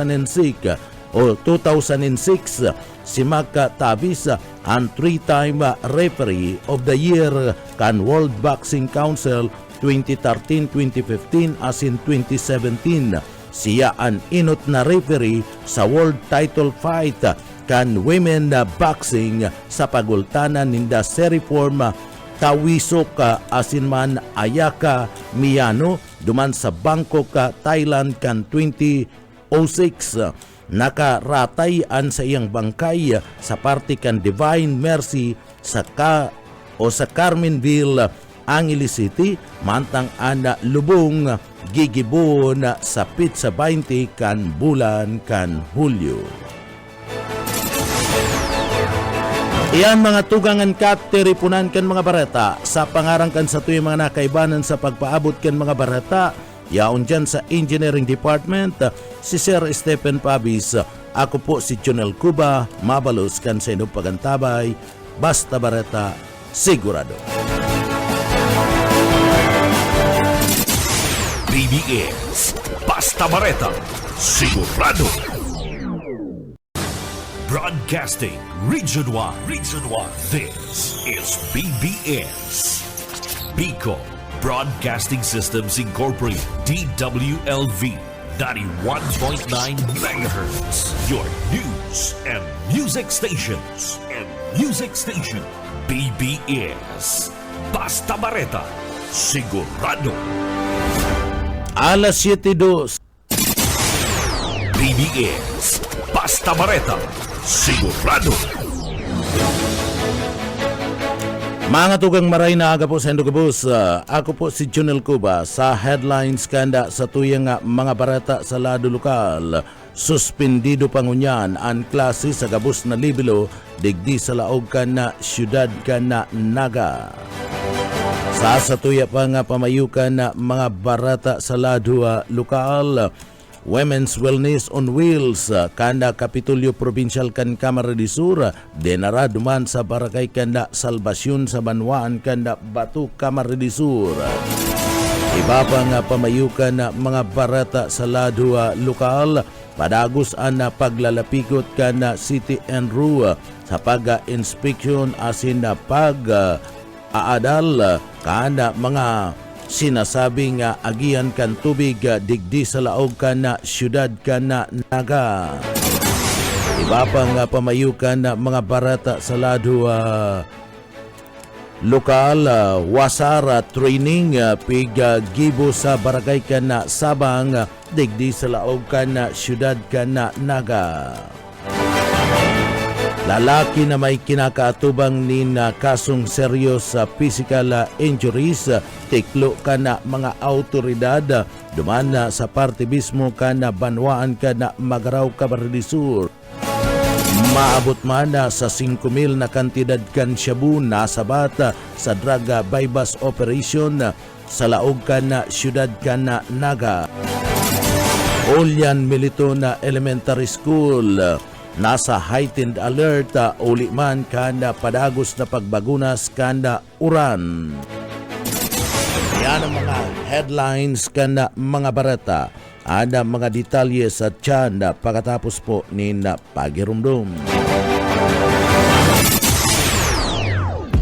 [SPEAKER 2] si McTavish ang 3-time referee of the year kan World Boxing Council 2013, 2015 asin 2017. Siya ang inot na referee sa world title fight kan women boxing sa pagultanan ninda Seriform Tawisok asin man Ayaka Miyano duman sa Bangkok, Thailand kan 2006. Nakaratay-an sa iyang bangkay sa parte kan Divine Mercy sa Carmenville, Angeles City, mantang ana lubong gigibon sa Pizza 20 kan bulan kan Hulyo. Iyan mga tugangan tiripunan kan mga barata sa pangarang kan sa tuyo mga nakaibanan sa pagpaabot kan mga barata. Yaon dyan sa Engineering Department, si Sir Stephen Pabis. Ako po si Jonel Cuba, mabalos kan sa inyong pagantabay. Basta barata, sigurado.
[SPEAKER 1] BBS Basta Bareta, sigurado. Broadcasting Region 1. This is BBS. Bicol Broadcasting Systems Incorporated, DWLV 91.9 MHz. Your news and music stations. BBS Basta Bareta, sigurado.
[SPEAKER 2] Alas 7:02.
[SPEAKER 1] BBS Basta Bareta, sigurado.
[SPEAKER 2] Mga tugang maray na aga po sa Endogabus, ako po si Jonel Cuba sa headlines kanda sa tuyang mga barata sa lado lokal. Suspendido pangunyan ang klase sa gabus na libelo digdi sa laog kan na syudad kan na Naga. Sa tuya pa nga pamayukan na mga barata sa lado lokal. Women's Wellness on Wheels kanda Kapitulyo Provincial kan Camarines del Sur denara duman sa Barangay kanda Salvacion sa Banwaan kanda Batu, Camarines del Sur. Iba pa nga pamayukan na mga barata sa lado lokal padagos ang paglalapikot kanda City and Rua sa pag-inspeksyon asin na pag-aadal kanda mga sinasabing agian kan tubig digdi sa laog kan na syudad kan na Naga. Iba pang pamayukan na mga barata sa lado lokal wasara training gibo sa barangay kan na Sabang digdi sa laog kan na syudad kan na Naga. lalaki na may kinakaatubang ni na kasong serious sa physical injuries, tiklo ka na mga autoridad, duman na sa parte mismo ka na banwaan ka na Magaraw, Camarines Sur. Maabot man na sa 5,000 na kantidad kan shabu nasa bata sa drug bypass operation sa laog ka na siyudad ka na Naga. Olyan Milito na Elementary School nasa heightened alert, uli man kanda padagos na pagbagunas kanda uran. Yan ang mga headlines kanda mga barata. Ada mga detalye sa tiyan pagkatapos po ni na pagirumdum.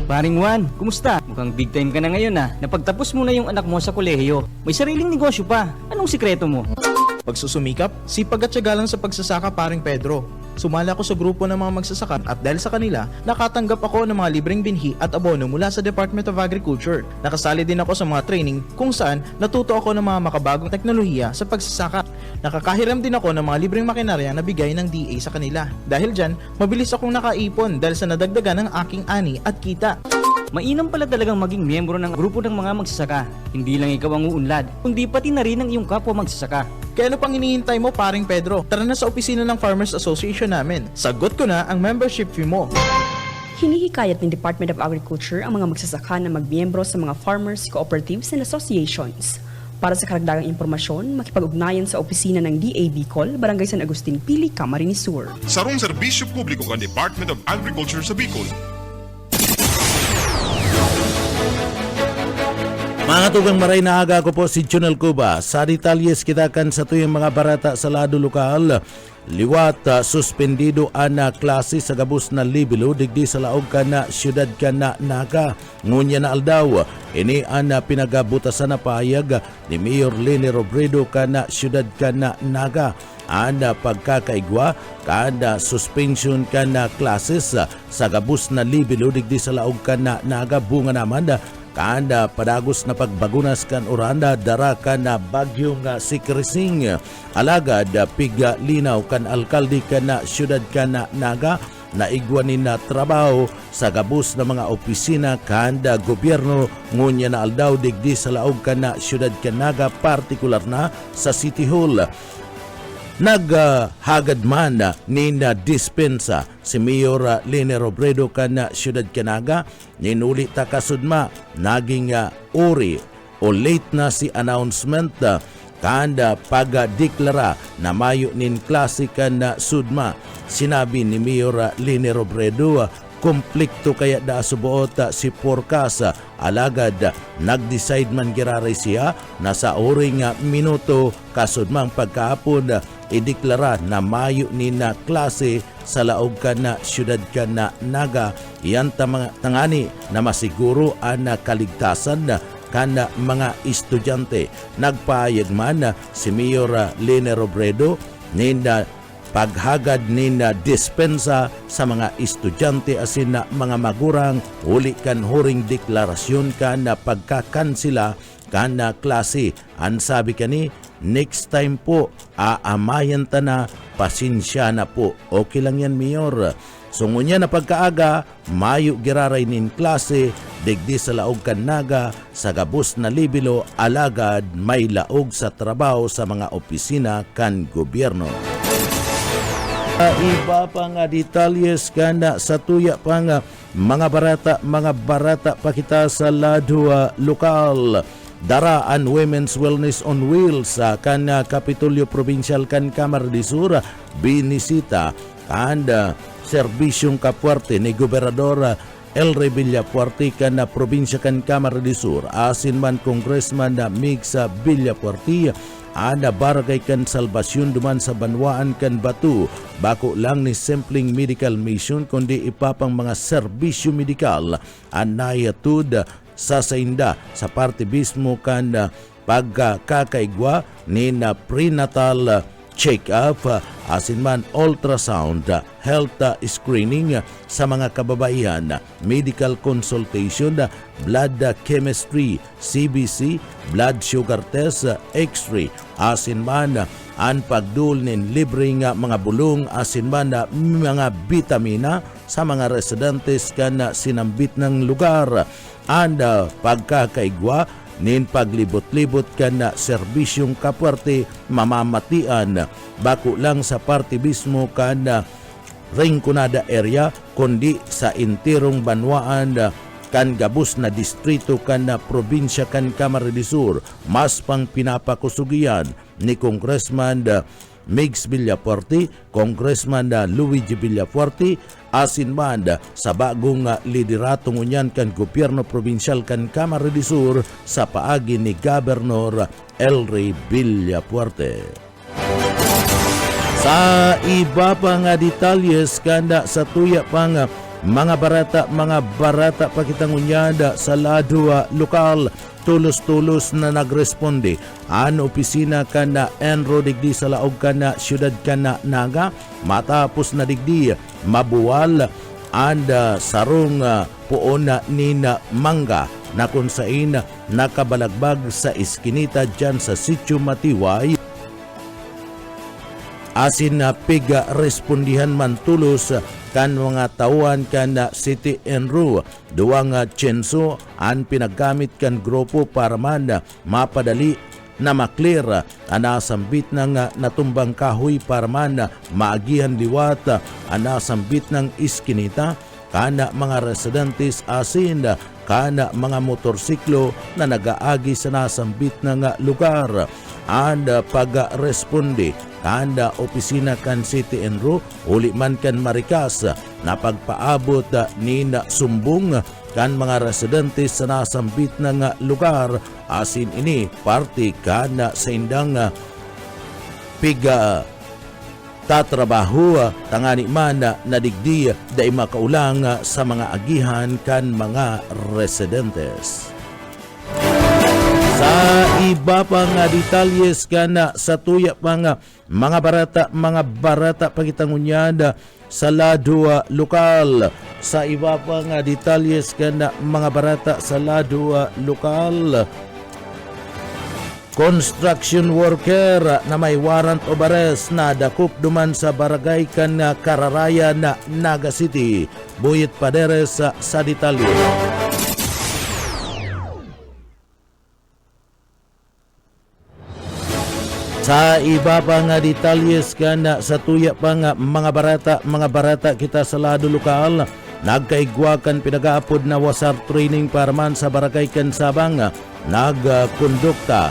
[SPEAKER 3] Paring Juan, kumusta? Mukhang big time ka na ngayon Napagtapos mo na yung anak mo sa kolehiyo. May sariling negosyo pa. Anong sikreto mo?
[SPEAKER 4] Pagsusumikap, sipag at tiyaga lang sa pagsasaka, paring Pedro. Sumali ako sa grupo ng mga magsasaka at dahil sa kanila, nakatanggap ako ng mga libreng binhi at abono mula sa Department of Agriculture. Nakasali din ako sa mga training kung saan natuto ako ng mga makabagong teknolohiya sa pagsasaka. Nakakahiram din ako ng mga libreng makinarya na bigay ng DA sa kanila. Dahil dyan, mabilis akong nakaipon dahil sa nadagdagan ng aking ani at kita.
[SPEAKER 3] Mainam pala talagang maging miyembro ng grupo ng mga magsasaka. Hindi lang ikaw ang uunlad, kundi pati na rin ang iyong kapwa magsasaka.
[SPEAKER 4] Kaya ano pang hinihintay mo, paring Pedro? Tara na sa opisina ng Farmers Association namin. Sagot ko na ang membership fee mo.
[SPEAKER 5] Hinihikayat ng Department of Agriculture ang mga magsasaka na magmiyembro sa mga farmers, cooperatives and associations. Para sa karagdagang impormasyon, makipag-ugnayan sa opisina ng DA Bicol, Barangay San Agustin Pili, Camarines Sur.
[SPEAKER 6] Sarong serbisyo publiko kan Department of Agriculture sa Bicol.
[SPEAKER 2] Mga tugang maray na aga ko po si Junel Cuba. Sa detalyes kita kan sa tuyong mga barata sa lado lokal. Liwat suspendido ana klase sa gabos na libelo digdi sa laog ka na siyudad ka na Naga. Ngunya na aldaw. Ini ana pinagabutasan na pahayag ni Mayor Leni Robredo ka na siyudad ka na Naga. Ana pagkakaigwa kada suspension ka na classes sa gabos na libelo digdi sa laog ka na Naga. Bunga naman kanda padagos na pagbagunas kan uranda dara kan na bagyong si Krising. Alagad piga linaw kan alkalde kan na siyudad kan na Naga na igwanin na trabaho sa gabos na mga opisina kanda gobyerno ngunya na aldaw digdi sa laog kan na siyudad kan Naga, partikular na sa City Hall. Naghagad man ni na dispensa si Mayor Leni Robredo kan na siyudad Naga. Ninuli ta kasudma naging uri o late na si announcement kanda pagdeklara na mayo nin klase kan na sudma. Sinabi ni Mayor Leni Robredo konflikto kaya da subuot si forecast. Alagad nag-decide man giraray siya na sa oring minuto kasudmang pagkaapon ideklara na mayo ni na klase sa laog ka na siyudad ka na Naga. Iyan tangani na masiguro ang kaligtasan kana mga estudyante. Nagpahayag man si Mayor Leni Robredo na paghagad ni na dispensa sa mga estudyante asin na mga magurang uli kan huring deklarasyon ka na pagkakansila ka na klase. Ang sabi kani, next time po aamayan ta na, pasensya na po. Okay lang yan, Mayor. Sungunya na pagkaaga, mayo giraray nin klase digdi sa laog kan Naga sa gabos na libelo. Alagad may laog sa trabaho sa mga opisina kan gobyerno. Iba pa nga detalyes kana sa tuya pa nga mga barata pa kita sa lado lokal. Daraan Women's Wellness on Wheels kan Kapitolyo Provincial kan Camarines Sur binisita kan serbisyong kapuerte ni Gobernador El Villapuerte kan probinsya kan Camarines Sur. Asin man Congressman Mix Villapuerte ana barangay kan Salvacion duman sa Banwaan kan Batu. Bako lang ni simpleng medical mission kundi ipapang mga serbisyo medikal anayatud sa sainda sa parte mismo kan pagkakaigwa ni na prenatal check-up asin man ultrasound, health screening sa mga kababaihan, medical consultation, blood chemistry, CBC, blood sugar test, x-ray, asin man ang pagdul nin libre nga mga bulong asin man na mga bitamina sa mga residentes kan sinambit ng lugar. And pagkakaigwa nin paglibot-libot kan na serbisyong kapwerte mamamatian bako lang sa parte mismo kan Rinconada area kundi sa intirong banwaan kan gabus na distrito kan na probinsya kan Camarines Sur. Mas pang pinapakusugian ni Congressman Migs Villafuerte, Congressman Luigi Villafuerte, asin man sa bagong liderato ngunyan kan gobyerno probinsyal kan Camarines Sur sa paagi ni Governor Elry Villafuerte. Sa iba pa nga detalyes kanda sa tuya pang mga barata pakitangunyada sa lado lokal, tulos-tulos na nagresponde ang opisina kana Enro digdi sa laog kana siyudad kana Naga matapos na digdi mabuwal and sarong puon ni Mangga na kung sain nakabalagbag sa iskinita dyan sa Sitio Matiway. Asin na piga respondihan man tulos kan mga tauhan kan City Enro duwang tsenso ang pinagamit kan grupo para man mapadali na maklear ang nasambit ng natumbang kahoy para man maagihan liwat ang nasambit ng iskinita kana mga residentes asin kana mga motorsiklo na nagaagi sa nasambit ng lugar. And pag-responde kanda opisina kan City Enro uli man kan Marikas na pagpaabot ni sumbong kan mga residentes sa nasambit ng lugar asin ini parte kan sa indang piga tatrabaho tangani man nadigdi dai makaulang sa mga agihan kan mga residentes. Sa iba pa nga detalyes kana sa tuya pa nga mga barata pagitangunyada sa lado lokal. Sa iba pa nga detalyes kana mga barata sa lado lokal, construction worker na may warrant of arrest na dakop duman sa barangay kan Kararaya na Naga City. Buyit Paderes sa detalye. Sa iba pa nga detalyes kana sa tuya pa nga mga barata kita sa lado lokal, nagkaigwakan pinagaapod na wasar training para man sa barangay kan Sabang, nagkondukta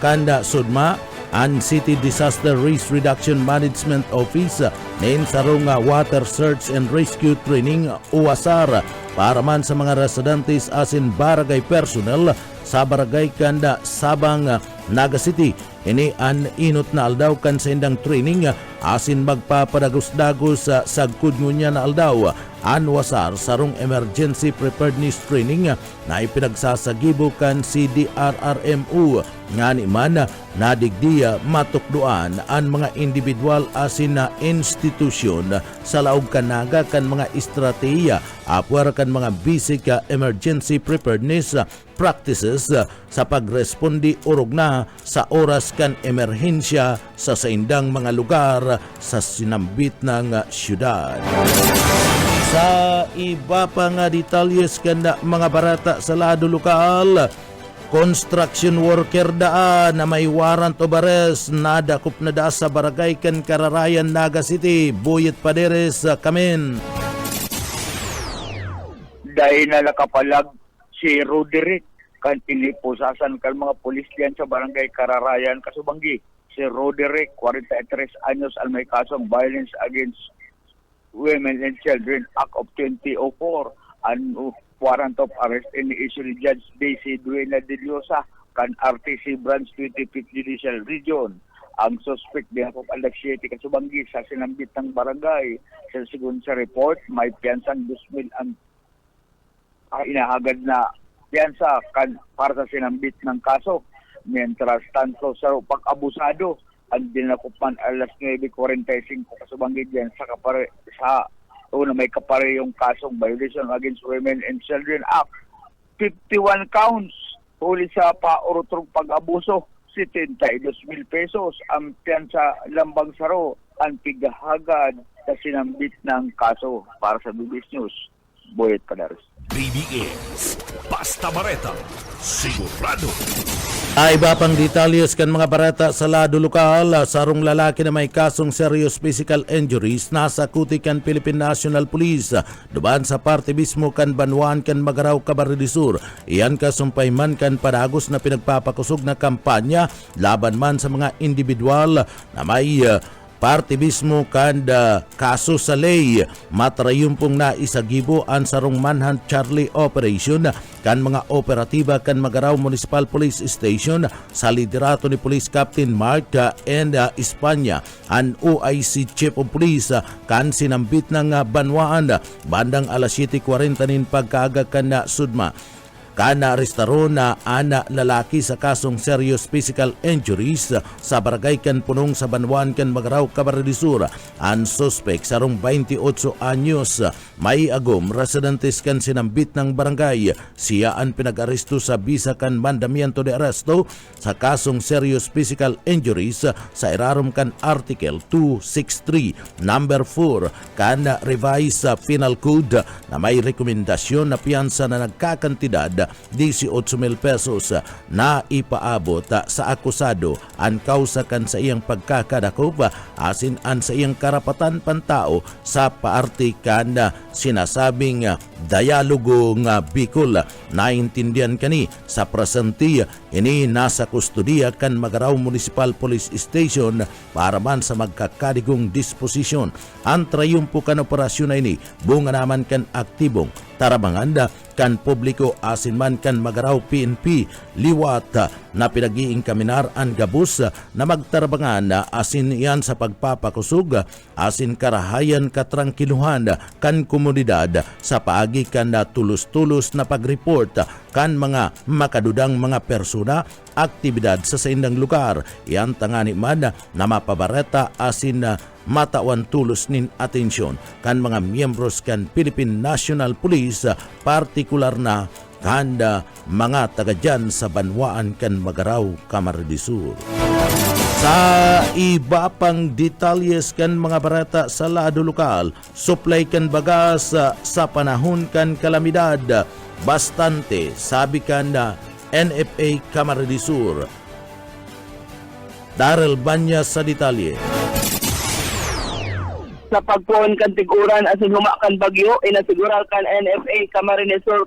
[SPEAKER 2] kanda sudma ang City Disaster Risk Reduction Management Office nin sarong Water Search and Rescue Training UWASAR para man sa mga residentes asin barangay personnel sa barangay kanda Sabang, Naga City. Ini an inot na aldaw kan sa indang training asin magpapadagos-dagos sa sagkod ngunya na aldaw an wasar sarong emergency preparedness training na ipinagsasagibo kan CDRRMO nga ni man nadigdiya matukduan ang mga individual asin na institusyon sa laog kanaga kan mga estratehiya apwar kan mga basic emergency preparedness practices sa pagrespondi urog na sa oras kan emerhensya sa saindang mga lugar sa sinambit ng syudad. Sa iba pa nga detalyes kanda mga barata sa lado lokal, construction worker daan na may warrant of arrest na dakop na da sa barangay kan Kararayan, Naga City. Buyit Paderes Kamen.
[SPEAKER 8] Dahil na nakapalag si Roderick kan inipusasan kan mga pulis diyan sa barangay Kararayan, Kasubanggi. Si Roderick, 43 anyos, ang may kasong Violence Against Women and Children Act of 2004. Ang warrant of arrest ini-issue ni Judge Daisy Duena de Diosa kan RTC Branch 25th Judicial Region. Ang suspect din po alas 7 Kasubanggi sa sinambit ng barangay. Sigun sa report, may piyansang 2,000 ang inahagad na piyansa kan para sa sinambit ng kaso. Mientras tanto sa pag-abusado, ang dinakupan alas 9:45 Kasubanggi diyan sa kapare sa may kapare yung kasong Violation Against Women and Children Act. 51 counts huli sa paurutrong pag-abuso 72,000 pesos ang piyansa lambang saro ang pigahagad sa sinambit ng kaso. Para sa BBS News, Boyet Padares.
[SPEAKER 1] BBS Basta Bareta, sigurado.
[SPEAKER 2] Ay iba pang detalyes kan mga barata sa lado lokal, sarong lalaki na may kasong serious physical injuries nasa kutikan Philippine National Police duman sa parte mismo kan Banwan kan Magaraw, Camarines Sur. Iyan kasumpay man kan padagos na pinagpapakusog na kampanya laban man sa mga individual na may parte mismo kan kaso sa lay. Matrayumpong na isagibo ang sarong Manhunt Charlie Operation kan mga operatiba kan Magaraw Municipal Police Station sa liderato ni Police Captain Mark and Espanya. Ang OIC Chief of Police kan sinambit ng Banwaan bandang alas 7:40 nin pagkaaga kan Sudma. Kana arestaron na ana lalaki sa kasong serious physical injuries sa barangay kan Punong sa Banwan kan Magaraw, Camarines Sur. Ang suspect sarong 28 anyos may agom residentes kan sinambit ng barangay. Siya ang pinag-aresto sa bisa kan mandamiento de arresto sa kasong serious physical injuries sa irarom kan Article 263 number 4 kan revised penal code na may rekomendasyon na piyansa na nagkakantidad 18,000 pesos na ipaabot sa akusado ang kausa kan sa iyang pagkakadakop asin an sa iyang karapatan pantao sa paarti kan sinasabing dialogo nga Bicol. Naintindihan kani sa presente ini nasa kustudiya kan Magaraw Municipal Police Station para man sa magkakadigong disposisyon. Ang trayumpo kan operasyon na ini bunga naman kan aktibong tarabanganda kan publiko asin man kan Magaraw PNP liwat na pinag-iing kaminar ang gabus na magtarabangan asin iyan sa pagpapakusog asin karahayan katrangkiluhan kan komunidad sa paagi kan tulus-tulus na pag-report kan mga makadudang mga persona aktibidad sa saindang lugar. Iyan tangani man na mapabareta asin matawan tulos nin atensyon kan mga miyembros kan Philippine National Police, partikular na kan mga taga dyan sa Banwaan kan Magaraw, Camarines Sur. Sa iba pang detalyes kan mga barata sa lado lokal, supply kan bagas sa panahon kan kalamidad bastante, sabi kan NFA Camarines Sur. Daryl Banya sa detalye.
[SPEAKER 8] Sa pagpuon kan tiguran asin humakan bagyo, inasigural kan NFA Camarines Sur,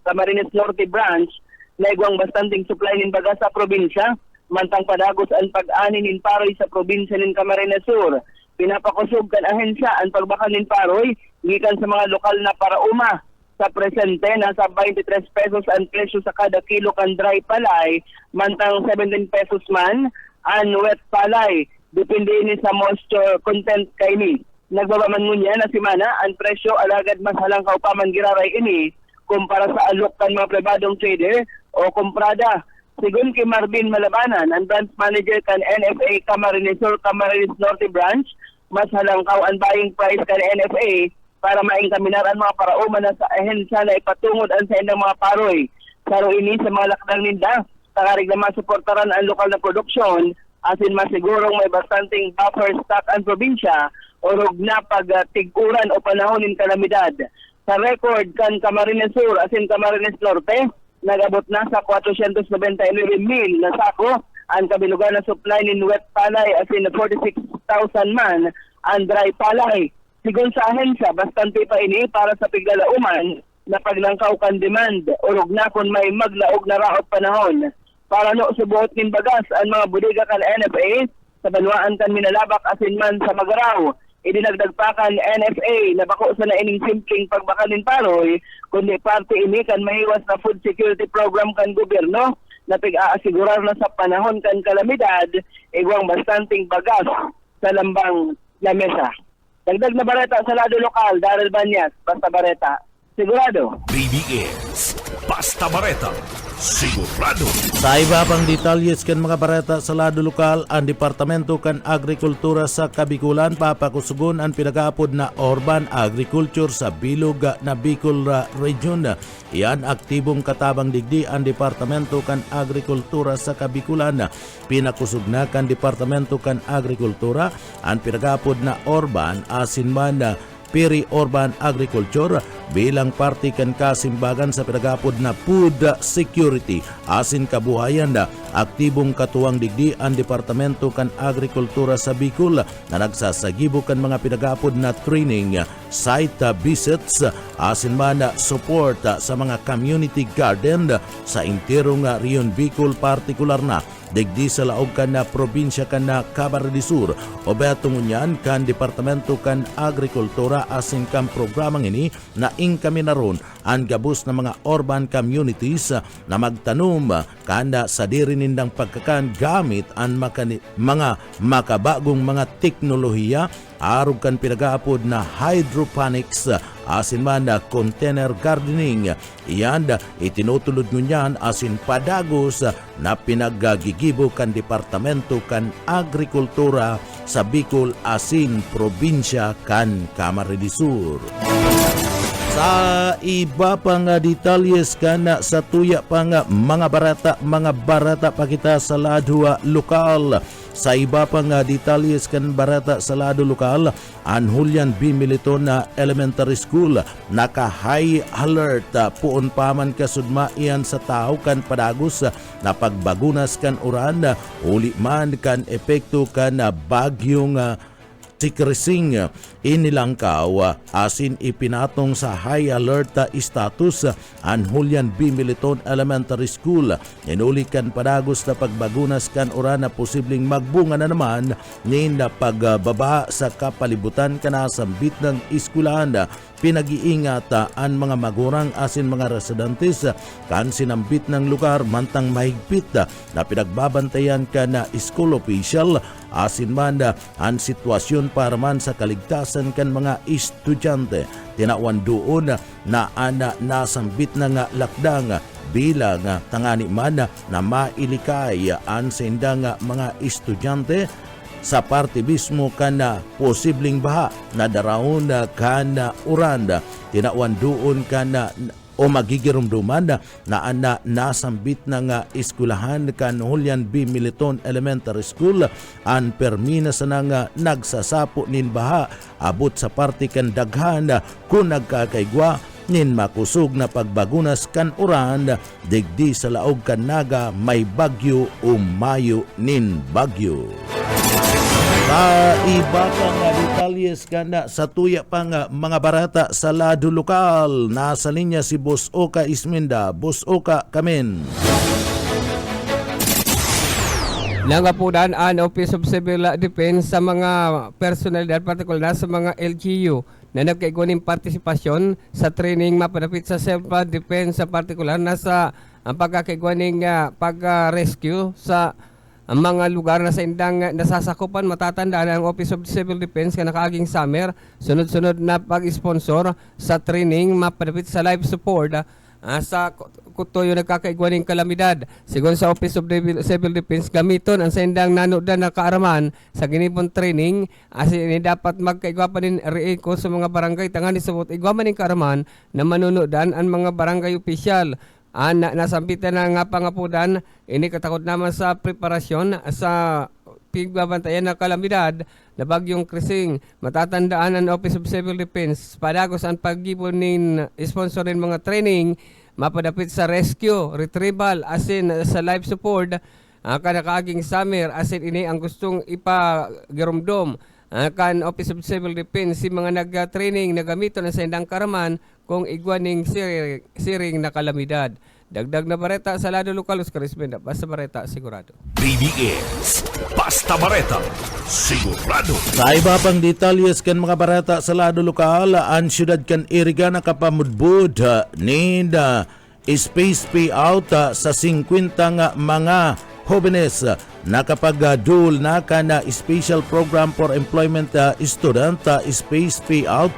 [SPEAKER 8] Camarines Norte Branch na igwang bastanting supply nin bagas sa probinsya, mantang padagos ang pag-ani nin paroy sa probinsya nin Camarines Sur. Pinapakusog kan ahensya ang pagbakal nin paroy gikan sa mga lokal na parauma. Sa presente, nasa 23 pesos ang presyo sa kada kilo kan dry palay, mantang 17 pesos man ang wet palay. Depende ni sa moisture content kaini. Nagbabaman ngunya na simana ang presyo alagad mas halangkaw pa man giraray ini kumpara sa alok kan mga pribadong trader o komprada. Sigun kay Marvin Malabanan, ang branch manager kan NFA Camarines Sur, Camarines Norte Branch, mas halangkaw ang buying price kan NFA para maingkaminar ang mga parauma na sa ahensya na ipatungod ang sa indang mga paroy. Saro ini sa mga lakdang ninda, takarig na masuportaran ang lokal na produksyon asin masigurong may bastanting buffer stock ang probinsya o rog na pag-tiguran o panahonin kalamidad. Sa record kan Camarines Sur asin Camarines Norte, nag-abot na sa 499,000 na sako ang kabilugan na supply nin wet palay asin 46,000 man ang dry palay. Sigun sa ahensya, bastante pa ini para sa piglalauman na paglangkaw kan demand o rog na kung may maglaog na raot panahon. Para no subuot nin bagas ang mga bodega kan NFA sa Banwaan kan Minalabak asin man sa Magaraw. Idinagdag pa kan NFA na bako sa naining simpleng pagbakal nin paroy, kundi parte ini kan mahiwas na food security program kan gobyerno na pig-aasigurar na sa panahon kan kalamidad, igwang bastanting bagas sa lambang lamesa. Dagdag na bareta sa lado lokal, Daryl Banyas, Basta Bareta, sigurado.
[SPEAKER 1] BBS Basta Bareta, sigurado.
[SPEAKER 2] Sa iba pang detalyes kan mga barata sa lado lokal, ang Departamento kan Agrikultura sa Kabikulan papakusugon ang pinag-aapod na urban agriculture sa bilog na Bicol Region. Iyan aktibong katabang digdi ang Departamento kan Agrikultura sa Kabikulan. Pinakusog na kan Departamento kan Agrikultura ang pinag-aapod na urban asin man peri-urban agriculture bilang parte kan kasimbagan sa pinagapod na food security asin kabuhayan. Aktibong katuwang digdi ang Departamento kan Agrikultura sa Bicol na nagsasagibo kan mga pinagapod na training, site visits asin man support sa mga community garden sa intirong Rion Bicol, partikular na digdi sa laog kan na probinsya kan na Camarines Sur. O betungunyan kan Departamento kan Agrikultura asin kan programang ini na kami naron ang gabos na mga urban communities na magtanom kanda sa diri nindang pagkakan gamit ang mga makabagong mga teknolohiya arog kan pinagaapod na hydroponics asin man na container gardening. Iyan itinutulod ngunyan asin padagos na pinagagigibo kan Departamento kan Agrikultura sa Bicol asin probinsya kan Camarines Sur. Sa iba pang detalyes kan sa tuya pang mga barata pa kita sa lado lokal. Sa iba pang detalles kan barata sa lado lokal, ang Julian B. Militon na Elementary School naka-high alert puon paman kasudma iyan sa tao kan padagos na pagbagunas kan uran uli man kan epekto kan bagyong Sikrising. Inilangkaw asin ipinatong sa high alert status ang Julian B. Militon Elementary School. Inulikan padagos na pagbagunas kan oras na posibleng magbunga na naman ngayon na pagbaba sa kapalibutan kanasambit ng eskwelahan. Pinag-iingat ang mga magurang asin mga residentes kan sinambit ng lugar mantang mahigpit na pinagbabantayan ka na school official asin man ang sitwasyon para man sa kaligtasan kan mga estudyante. Tinawan doon na nasambit na nga lakdang bilang tangani man na mailikay ang sendang mga estudyante sa parte mismo kana posibleng baha na darawon kana uranda. Tinawan doon kana o magigirumduman na nasambit na nga eskwelahan kan Julian B. Militon Elementary School ang permina sa nga nagsasapo nin baha abot sa parte kan daghan kung nagkakaigwa nin makusog na pagbagunas kan uran digdi sa laog kan naga may bagyo o mayo nin bagyo. Sa iba pang detalyes kanda sa tuya pang mga barata sa lado lokal, nasa linya si Boss Oka Isminda. Boss Oka, kamen.
[SPEAKER 9] Nangapunan ang Office of Civil Defense sa mga personalidad, partikular sa mga LGU na nagkaiguning partisipasyon sa training mapadapit sa self-defense, sa partikular na sa pagkakaiguning pag-rescue sa ang mga lugar na sa indang nasasakupan. Matatandaan ang Office of Civil Defense ka nakaaging summer, sunod-sunod na pag-sponsor sa training mapadapit sa life support sa kutoyo nagkakaigwaning kalamidad. Sigon sa Office of Civil Defense, gamiton ang sa indang nanodan na kaaraman sa ginipon training asin ini dapat magkaigwa pa din reeko sa mga barangay tangani subot igwa man ning kaaraman na manunodan ang mga barangay opisyal. Nasambitan na nga pangapudan, ini katakot naman sa preparasyon sa pigbabantayan na kalamidad na bagyong Krising. Matatandaan ang Office of Civil Defense padagos ang paggibon nin sponsorin mga training mapadapit sa rescue, retrieval, asin sa life support kada kaaging summer asin ini ang gustong ipagirumdom kan Office of Civil Defense si mga nag-training na gamito na sa indang karaman kung igwaning siring na kalamidad. Dagdag na bareta sa lado lokal, Oscar Isminda. Basta bareta, sigurado.
[SPEAKER 1] BBS, Basta Bareta, sigurado.
[SPEAKER 2] Sa iba pang detalyes kan mga barata sa lado lokal, ang syudad kan Iriga nakapamudbud ni space payout sa 50 nga mga jóvenes nakapag-dual na kana Special Program for Employment Student Space Payout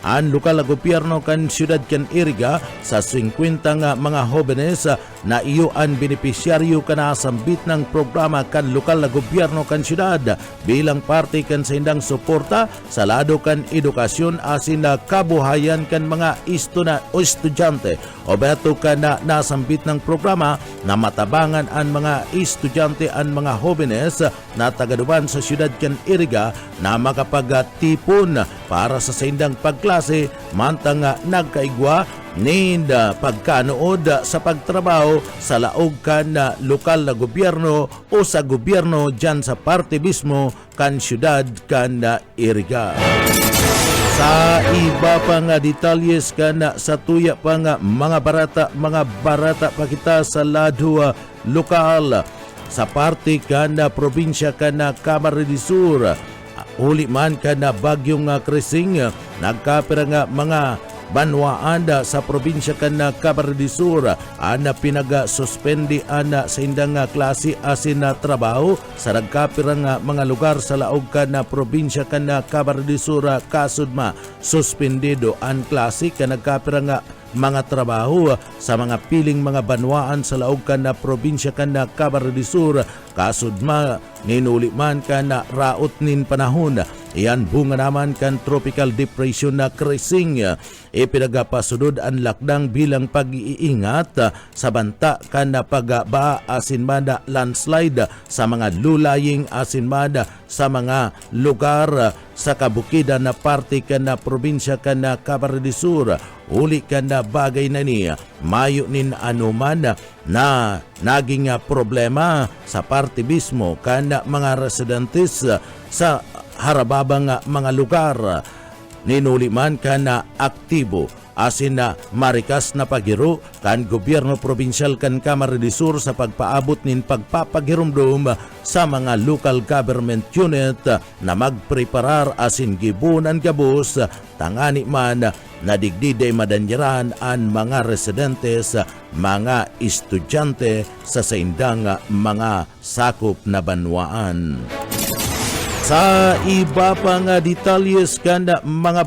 [SPEAKER 2] ang lokal na gobyerno kan siyudad kan Iriga sa 50 nga mga hobenes na iyo ang benepisyaryo kana sambit ng programa kan lokal na gobyerno kan siyudad bilang parte kan sa indang suporta sa lado kan edukasyon asin na kabuhayan kan mga estudyante o beto ka na nasambit ng programa na matabangan ang mga estudyante ang mga hobenes na tagaduban sa siyudad kan Iriga na makapagtipon para sa saindang pagklase mantang nagkaigwa ninda pagkanood sa pagtrabaho sa laog kan lokal na gobyerno o sa gobyerno dyan sa parte mismo kan siyudad kan Iriga. Sa iba pa nga detalyes kan sa tuya pa nga mga barata pa kita sa lado lokal sa parte kan probinsya kan Camarines Sur. Uli man kan bagyong Krising nagkapira nga mga banwaan sa probinsya kan Camarines Sur ana pinag-suspendi ana sa indang klase asin na trabaho sa nagkapirang mga lugar sa laog kan probinsya kan Camarines Sur kasud ma suspendido ang klase kan nagkapirang mga trabaho sa mga piling mga banwaan sa laog kan probinsya kan Camarines Sur kasud ma ninuli man kan raot nin panahon. Iyan bunga naman kan tropical depression na Krising. Ipinagapasunod ang lakdang bilang pag-iingat sa banta kan pagbaa asin mada landslide sa mga lulaying asin mada sa mga lugar sa kabukidan na parte kan probinsya kan Camarines Sur. Uli kan bagay na niya mayo nin anuman na naging problema sa parte mismo kan mga residentes sa harababang mga lugar. Ninuli man kan aktibo asin na marikas na pagiro kan gobyerno probinsyal kan Camarines Sur sa pagpaabot nin pagpapagirumdum sa mga local government unit na magpreparar asin gibunan gabos tangani man na digdiday madanyaran ang mga residentes, mga estudyante sa saindang mga sakop na banwaan. Sa iba pa nga detalyes kanda mga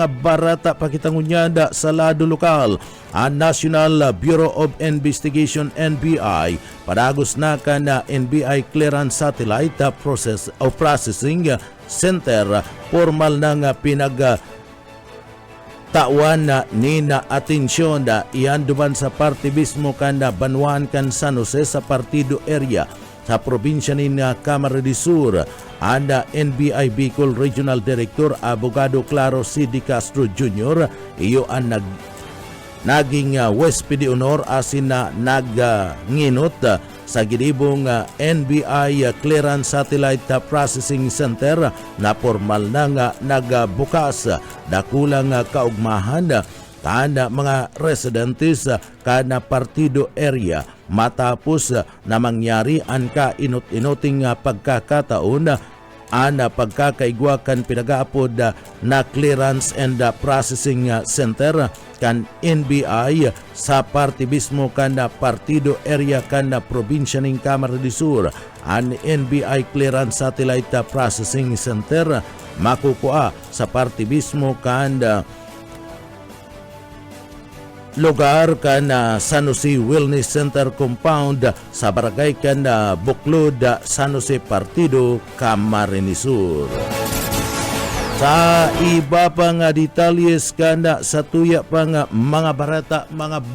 [SPEAKER 2] barata pakitangunyanda sa lado lokal, ang National Bureau of Investigation NBI padagos na kana NBI Clearance Satellite Processing Center formal na nga tawan na nina atensyon na iyan duman sa parte mismo kanda Banwaan kan San Jose sa partido area sa probinsya ni Camarines Sur. Anda NBI Bicol Regional Director Abogado Claro C. D. Castro Jr. iyo ang naging West-Pidi Honor asin na nagnginot sa gidibong NBI Clearance Satellite Processing Center na formal na nga nagbukas dakulang kaugmahan kana mga residentes kana partido area matapos na mangyari ang kainot-inoting pagkakataon ana pagkakaigwa kan pinagaapod na Clearance and Processing Center kan NBI sa parte mismo kan partido area kan probinsya ng Camarines Sur. Ang NBI Clearance Satellite Processing Center makukuha sa parte mismo kan lugar kan San Jose Wellness Center Compound sa barangay kan Buklod, San Jose Partido, Camarines Sur. Sa iba pa nga detalyes kanda sa tuya pa nga mga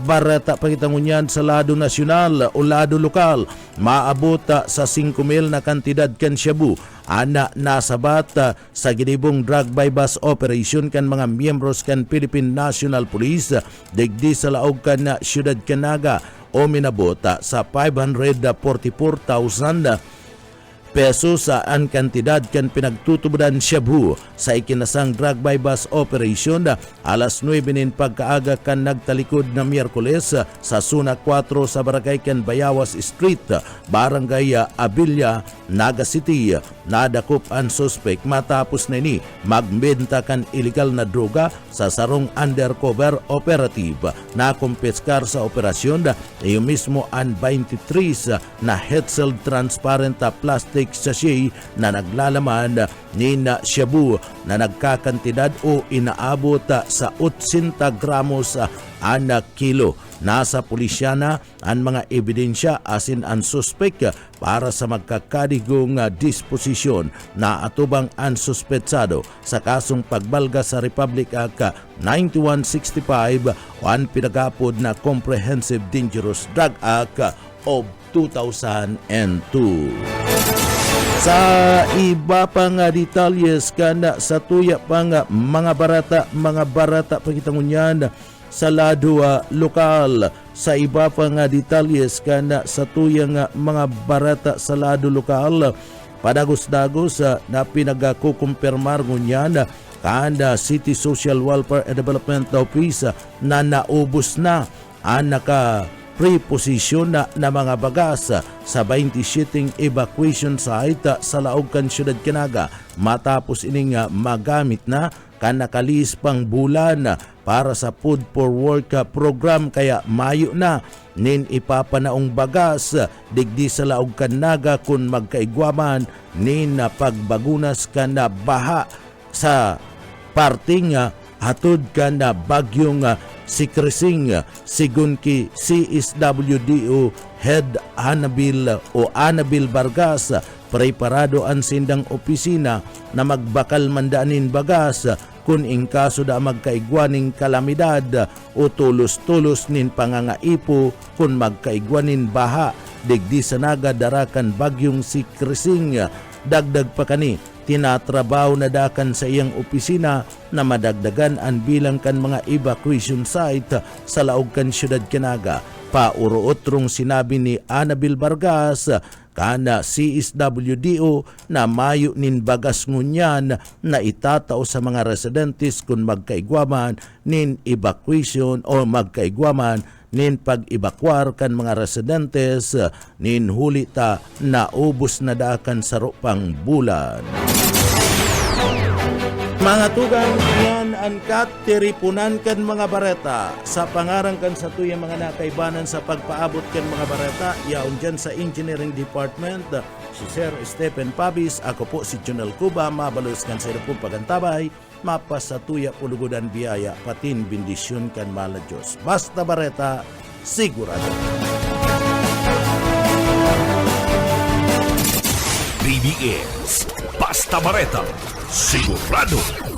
[SPEAKER 2] barata pakitangunyan sa lado nasyonal o lado lokal maabot sa 5,000 na kantidad kan shabu ana nasabat sa gidibong drug bypass operation kan mga miyembros kan Philippine National Police digdi sa laog kan Siyudad Canaga o minabot sa 544,000 pesos sa ang kantidad kan pinagtutubudan shabu sa ikinasang drug bypass operation alas 9 nin pagkaaga kan nagtalikod na Miyerkules sa Zona 4 sa barangay kan Bayawas Street, Barangay Abilia, Naga City. Nadakop ang suspect matapos na ni magbenta kan illegal na droga sa sarong undercover operative. Nakumpeskar sa operasyon iyo mismo ang 23 na Hetzel transparent plastic plastic sachet na naglalaman ni shabu na nagkakantidad o inaabot sa 80 gramos na kilo. Nasa pulisyana ang mga ebidensya asin ang suspek para sa magkakadigong disposisyon na atubang ang suspetsado sa kasong pagbalga sa Republic Act 9165 o ang pinagapod na Comprehensive Dangerous Drug Act of 2002. Sa iba pang detalyes kana sa tuya pang mga barata pakitangunyan sa lado lokal. Sa iba pang detalles kana sa tuyang mga barata sa lado lokal, padagos-dagos na pinagakukumpirmar ngunyan kada City Social Welfare and Development Office na naubos na ang naka-preposition na mga bagas sa 27 evacuation site sa Laogan, Syudad Canaga matapos ining magamit na kanakalis pang bulan para sa Food for Work program, kaya mayo na nin ipapanaong bagas digdi sa Laog Canaga kung magkaigwaman nin pagbagunas kana baha sa parting hatod kana bagyong si Krising. Sigun ki CSWDO Head Anabil Vargas, preparado ang sindang opisina na magbakal mandaanin bagas kung in kaso da magkaigwaning kalamidad o tulos-tulos nin pangangaipo kung magkaigwanin baha digdi sa nagadarakan bagyong si Krising. Dagdag pa kani, tinatrabaho na dakan sa iyang opisina na madagdagan ang bilang kan mga evacuation site sa Laogan, Syudad Canaga. Pauruotrong sinabi ni Anabil Vargas kana CSWDO na mayo nin bagas ngunyan na itatao sa mga residentes kung magkaigwaman nin evacuation o magkaigwaman nin pag-evacuar kan mga residentes nin hulita na ubos na dakan sa ropang bulan. Mga tugang yan ang katiripunan kan mga bareta sa pangarang kan sa tuyang mga nakaibanan sa pagpaabot kan mga bareta. Yaon dyan sa Engineering Department si Sir Stephen Pabis. Ako po si Junel Cuba, mabalos kan sa pong pagantabay, mapasatuya pulugudan biyaya patin bendisyon kan mala Diyos. Basta bareta, sigurado.
[SPEAKER 1] BBS Basta Bareta, sigurado.